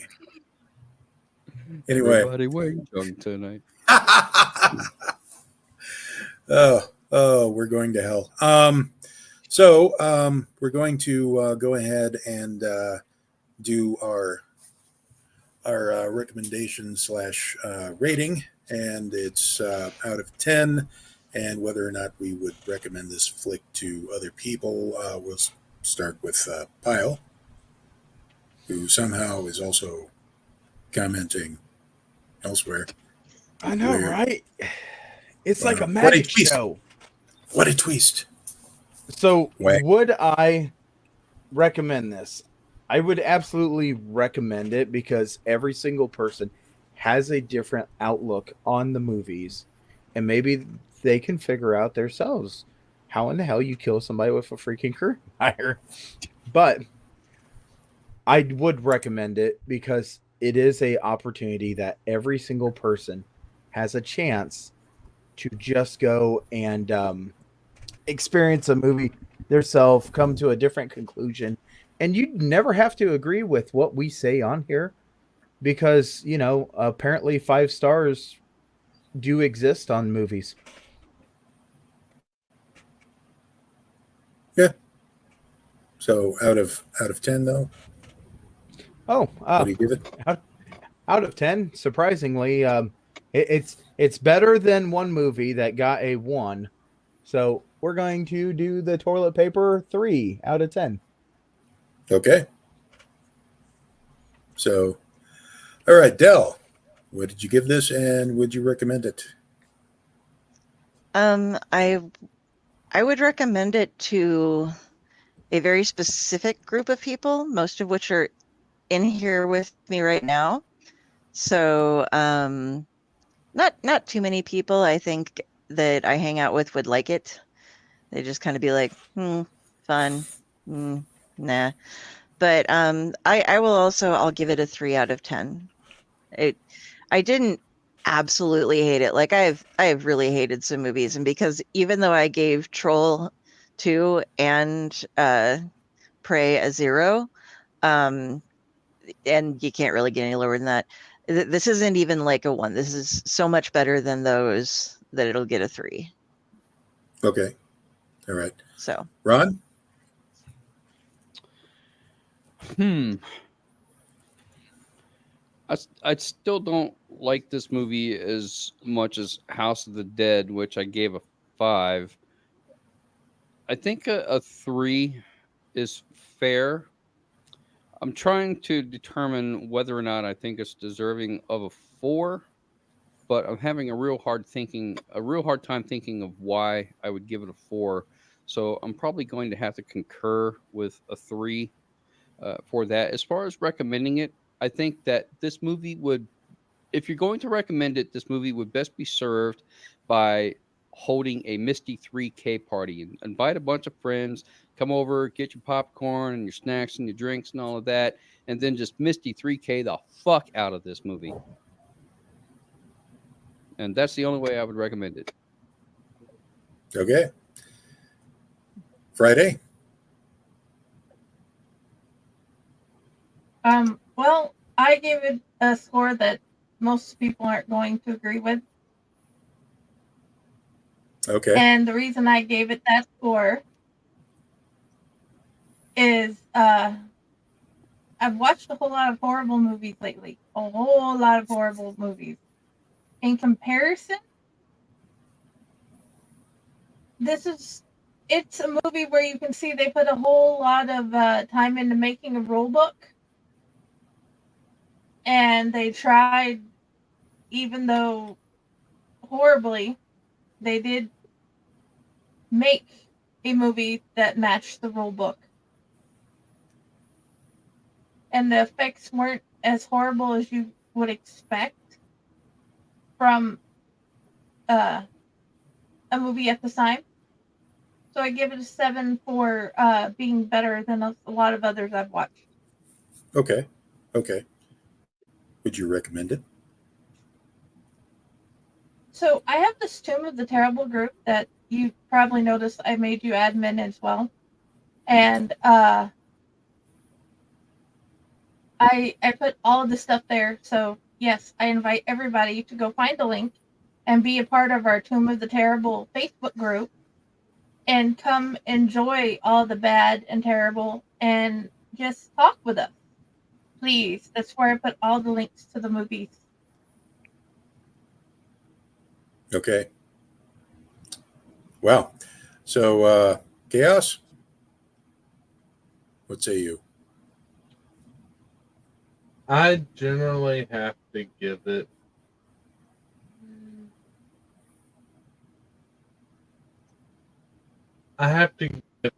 Anyway, everybody wang junk tonight. Oh, we're going to hell. So we're going to go ahead and do our recommendation / rating, and it's out of 10, and whether or not we would recommend this flick to other people. We'll start with Pyle, who somehow is also commenting elsewhere. I know, right? It's like a What a magic twist. show. What a twist. So Wang. would I recommend this? I would absolutely recommend it because every single person has a different outlook on the movies, and maybe they can figure out themselves how in the hell you kill somebody with a freaking crucifier. But I would recommend it because it is a opportunity that every single person has a chance to just go and experience a movie themselves, come to a different conclusion. And you never have to agree with what we say on here because, apparently 5 stars do exist on movies. Yeah. So out of 10 though. Oh, What do you give it? Out of 10, surprisingly, it's better than one movie that got a 1. So we're going to do the toilet paper 3 out of 10. Okay. So, all right, Del, what did you give this, and would you recommend it? I would recommend it to a very specific group of people, most of which are in here with me right now. So, not too many people I think that I hang out with would like it. They just kind of be like, fun, nah. But I will also, I'll give it a 3 out of 10. I didn't absolutely hate it. Like I have really hated some movies, and because even though I gave Troll 2 and Prey a 0, and you can't really get any lower than that. This isn't even like a 1. This is so much better than those that it'll get a 3. Okay. All right. So, Ron? I still don't like this movie as much as House of the Dead, which I gave a 5. I think a 3 is fair. I'm trying to determine whether or not I think it's deserving of a 4, but I'm having a real hard time thinking of why I would give it a 4. So I'm probably going to have to concur with a 3 for that. As far as recommending it, I think that this movie would, if you're going to recommend it, this movie would best be served by holding a Misty 3K party and invite a bunch of friends, come over, get your popcorn and your snacks and your drinks and all of that, and then just Misty 3K the fuck out of this movie. And that's the only way I would recommend it. Okay. Friday? Well, I gave it a score that most people aren't going to agree with. Okay. And the reason I gave it that score is I've watched a whole lot of horrible movies lately. A whole lot of horrible movies. In comparison, it's a movie where you can see they put a whole lot of time into making a rule book. And they tried, even though horribly, they did make a movie that matched the rule book. And the effects weren't as horrible as you would expect from a movie at the time. So I give it a 7 for being better than a lot of others I've watched. Okay. Okay. Would you recommend it? So I have this Tomb of the Terrible group that you probably noticed I made you admin as well. And I put all of the stuff there. So yes, I invite everybody to go find the link and be a part of our Tomb of the Terrible Facebook group and come enjoy all the bad and terrible and just talk with us. Please. That's where I put all the links to the movies. Okay. Wow. So, Chaos, what say you? I generally have to give it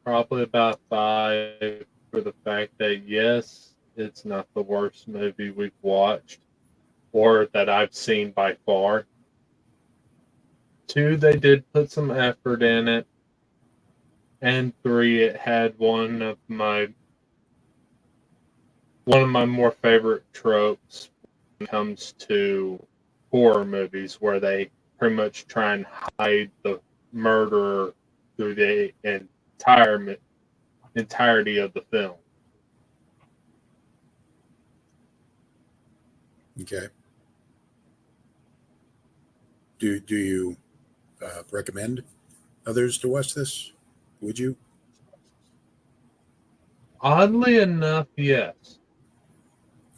probably about 5 for the fact that, yes, it's not the worst movie we've watched or that I've seen by far. 2, they did put some effort in it. And 3, it had one of my more favorite tropes when it comes to horror movies, where they pretty much try and hide the murderer through the entirety of the film. Okay. Do you recommend others to watch this? Would you? Oddly enough, yes.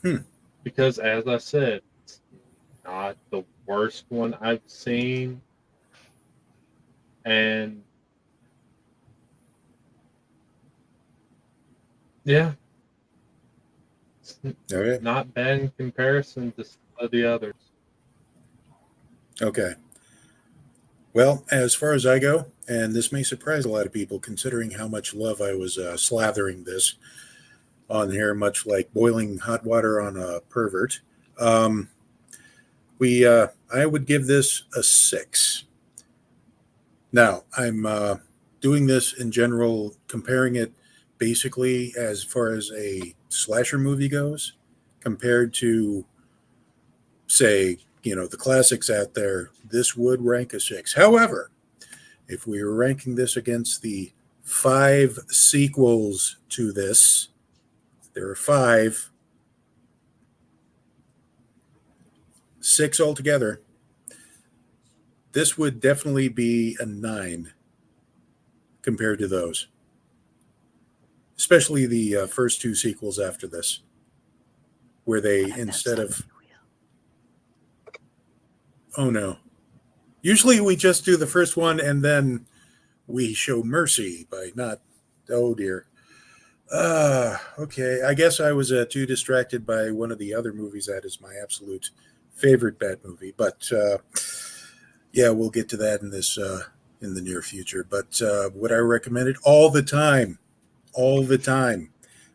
Hmm. Because, as I said, it's not the worst one I've seen. And yeah, it's Okay. not bad in comparison to some of the others. Okay. Well, as far as I go, and this may surprise a lot of people considering how much love I was slathering this on here, much like boiling hot water on a pervert. I would give this a 6. Now, I'm doing this in general, comparing it basically as far as a slasher movie goes, compared to, say, the classics out there. This would rank a 6. However, if we were ranking this against the 5 sequels to this, there are 5, 6 altogether. This would definitely be a 9 compared to those, especially the first 2 sequels after this, where they, instead of, oh no, usually we just do the first one and then we show mercy by not, oh dear. Okay, I guess I was too distracted by one of the other movies that is my absolute favorite bad movie, but yeah, we'll get to that in this in the near future. But would I recommend it all the time,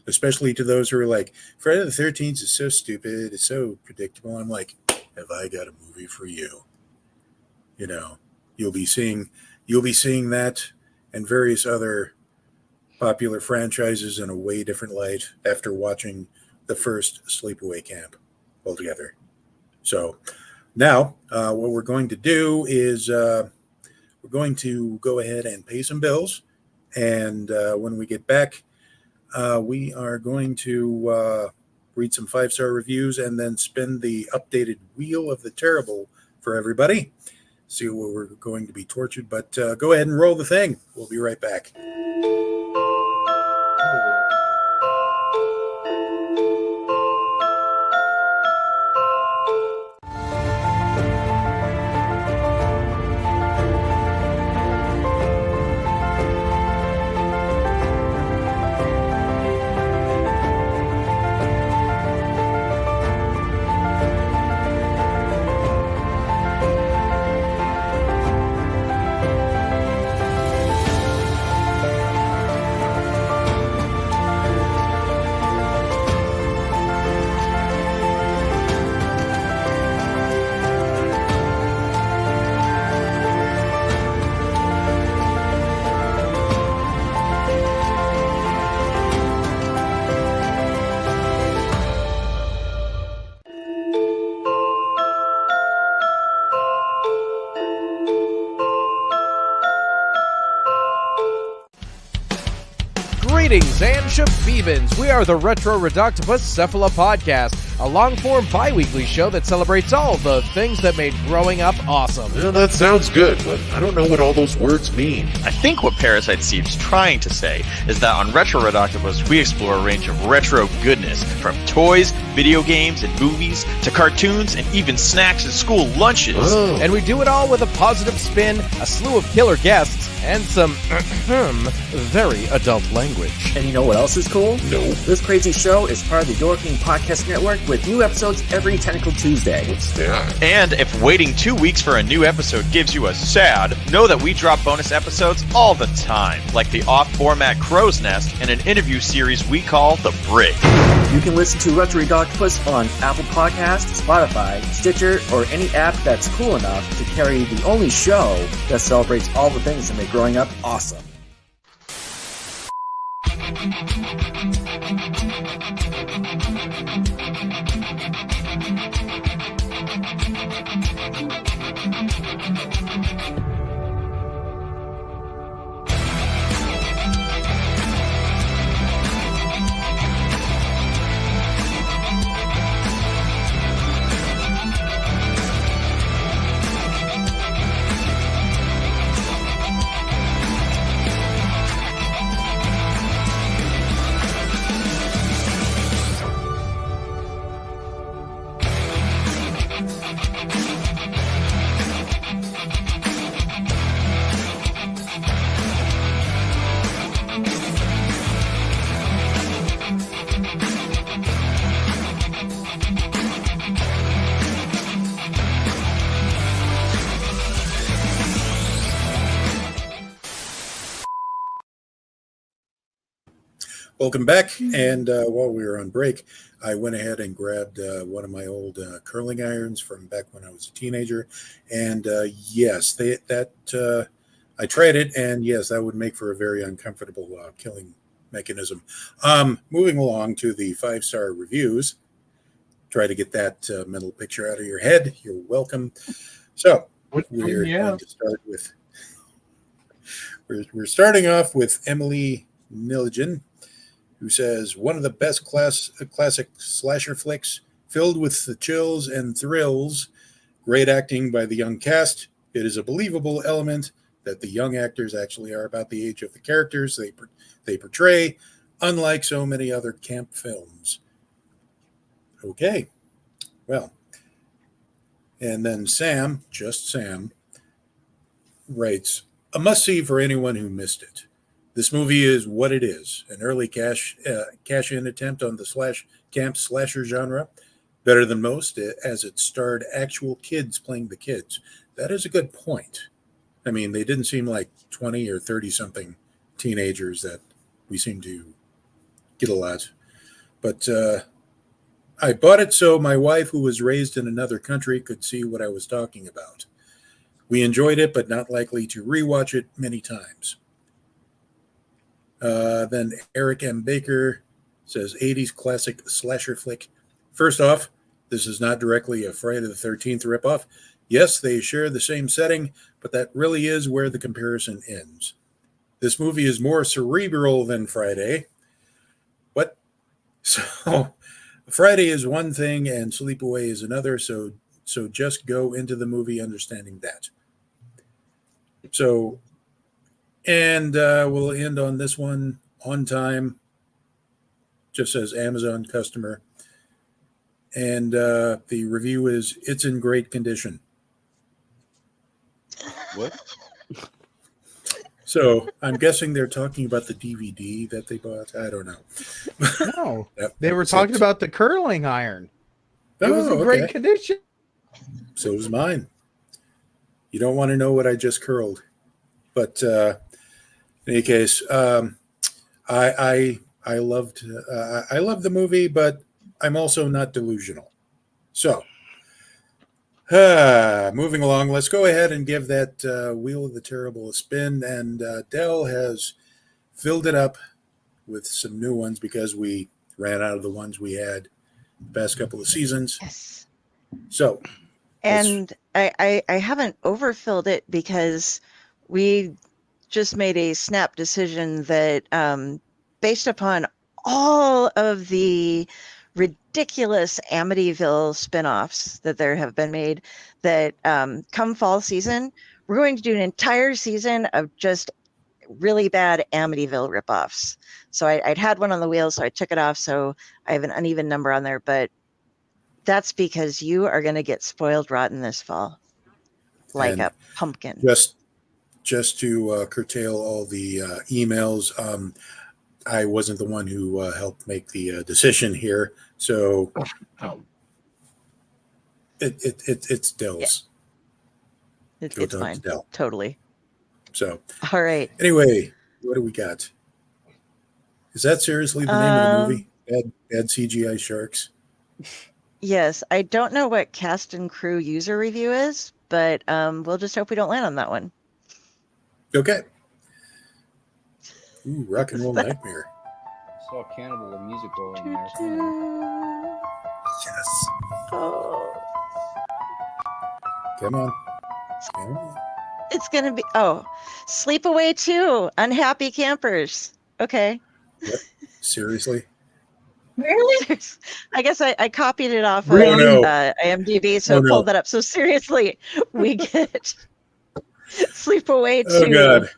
especially to those who are like, Friday the 13th is so stupid, it's so predictable. I'm like, have I got a movie for you? You'll be seeing that and various other popular franchises in a way different light after watching the first Sleepaway Camp altogether. So now what we're going to do is we're going to go ahead and pay some bills. And when we get back, we are going to read some 5-star reviews, and then spin the updated Wheel of the Terrible for everybody. See where we're going to be tortured, but go ahead and roll the thing. We'll be right back. Greetings and shabebans. We are the Retro Reductibus Cephala Podcast, a long-form bi-weekly show that celebrates all the things that made growing up awesome. Well, that sounds good, but I don't know what all those words mean. I think what Parasite Steve's trying to say is that on Retro Reductibus, we explore a range of retro goodness, from toys, video games, and movies, to cartoons, and even snacks and school lunches. Oh. And we do it all with a positive spin, a slew of killer guests, and some very adult language. And you know what else is cool? No. This crazy show is part of the Door King Podcast Network with new episodes every Tentacle Tuesday. What's that? And if waiting 2 weeks for a new episode gives you a sad, know that we drop bonus episodes all the time, like the off-format Crow's Nest and an interview series we call The Brig. You can listen to Retro Reductibus on Apple Podcasts, Spotify, Stitcher, or any app that's cool enough to carry the only show that celebrates all the things that make growing up awesome. Welcome back. And while we were on break, I went ahead and grabbed one of my old curling irons from back when I was a teenager. And yes, I tried it, and yes, that would make for a very uncomfortable killing mechanism. Moving along to the 5-star reviews. Try to get that mental picture out of your head. You're welcome. So we're going to start with. We're starting off with Emily Milligan, who says, one of the best classic slasher flicks, filled with the chills and thrills. Great acting by the young cast. It is a believable element that the young actors actually are about the age of the characters they portray, unlike so many other camp films. Okay, well, and then Sam, just Sam, writes, a must-see for anyone who missed it. This movie is what it is, an early cash-in attempt on the camp slasher genre, better than most, as it starred actual kids playing the kids. That is a good point. I mean, they didn't seem like 20 or 30-something teenagers that we seem to get a lot. But I bought it so my wife, who was raised in another country, could see what I was talking about. We enjoyed it, but not likely to rewatch it many times. Then Eric M. Baker says, 80s classic slasher flick. First off, this is not directly a Friday the 13th ripoff. Yes, they share the same setting, but that really is where the comparison ends. This movie is more cerebral than Friday. What? So, Friday is one thing and Sleepaway is another. So just go into the movie understanding that. So, and we'll end on this one on time. Just says Amazon customer. And the review is, it's in great condition. What? So I'm guessing they're talking about the DVD that they bought. I don't know. No, That they were makes talking sense. about the curling iron. It was in great okay. condition. So is mine. You don't want to know what I just curled. But in any case, I loved the movie, but I'm also not delusional. So, moving along, let's go ahead and give that Wheel of the Terrible a spin. And Dell has filled it up with some new ones because we ran out of the ones we had the past couple of seasons. Yes. So, And I haven't overfilled it because we just made a snap decision that based upon all of the ridiculous Amityville spinoffs that there have been made, that come fall season, we're going to do an entire season of just really bad Amityville ripoffs. So I'd had one on the wheel, so I took it off. So I have an uneven number on there, but that's because you are going to get spoiled rotten this fall, like and a pumpkin. just to curtail all the emails, I wasn't the one who helped make the decision here, so it's Dell's. It's talk fine. to Dell. Totally. So All right. anyway, what do we got? Is that seriously the name of the movie? Bad CGI sharks. Yes, I don't know what cast and crew user review is, but we'll just hope we don't land on that one. Okay. Ooh, Rock and Roll Nightmare. I saw Cannibal, a musical in there. Yes. Oh, Come on. Come on. it's gonna be Sleepaway 2, Unhappy Campers. Okay. What? Seriously? Really? I guess I copied it off Really? of No. IMDb, so Oh, I no. pulled that up. So seriously, we get Sleepaway 2. Oh God.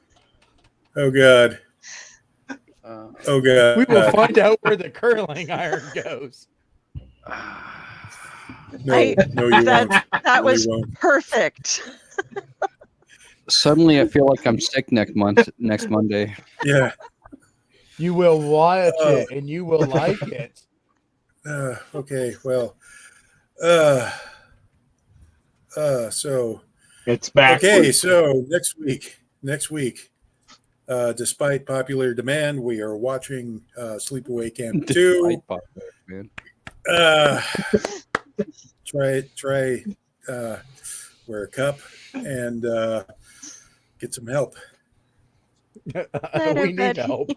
Oh God. Oh God. We will find out where the curling iron goes. No, you won't. That No, was you won't. perfect. Suddenly, I feel like I'm sick next Monday. Yeah. You will watch it and you will like it. Okay. Well. So. It's back. Okay. So next week, despite popular demand, we are watching Sleepaway Camp 2. Man. Try wear a cup and get some help. We need help.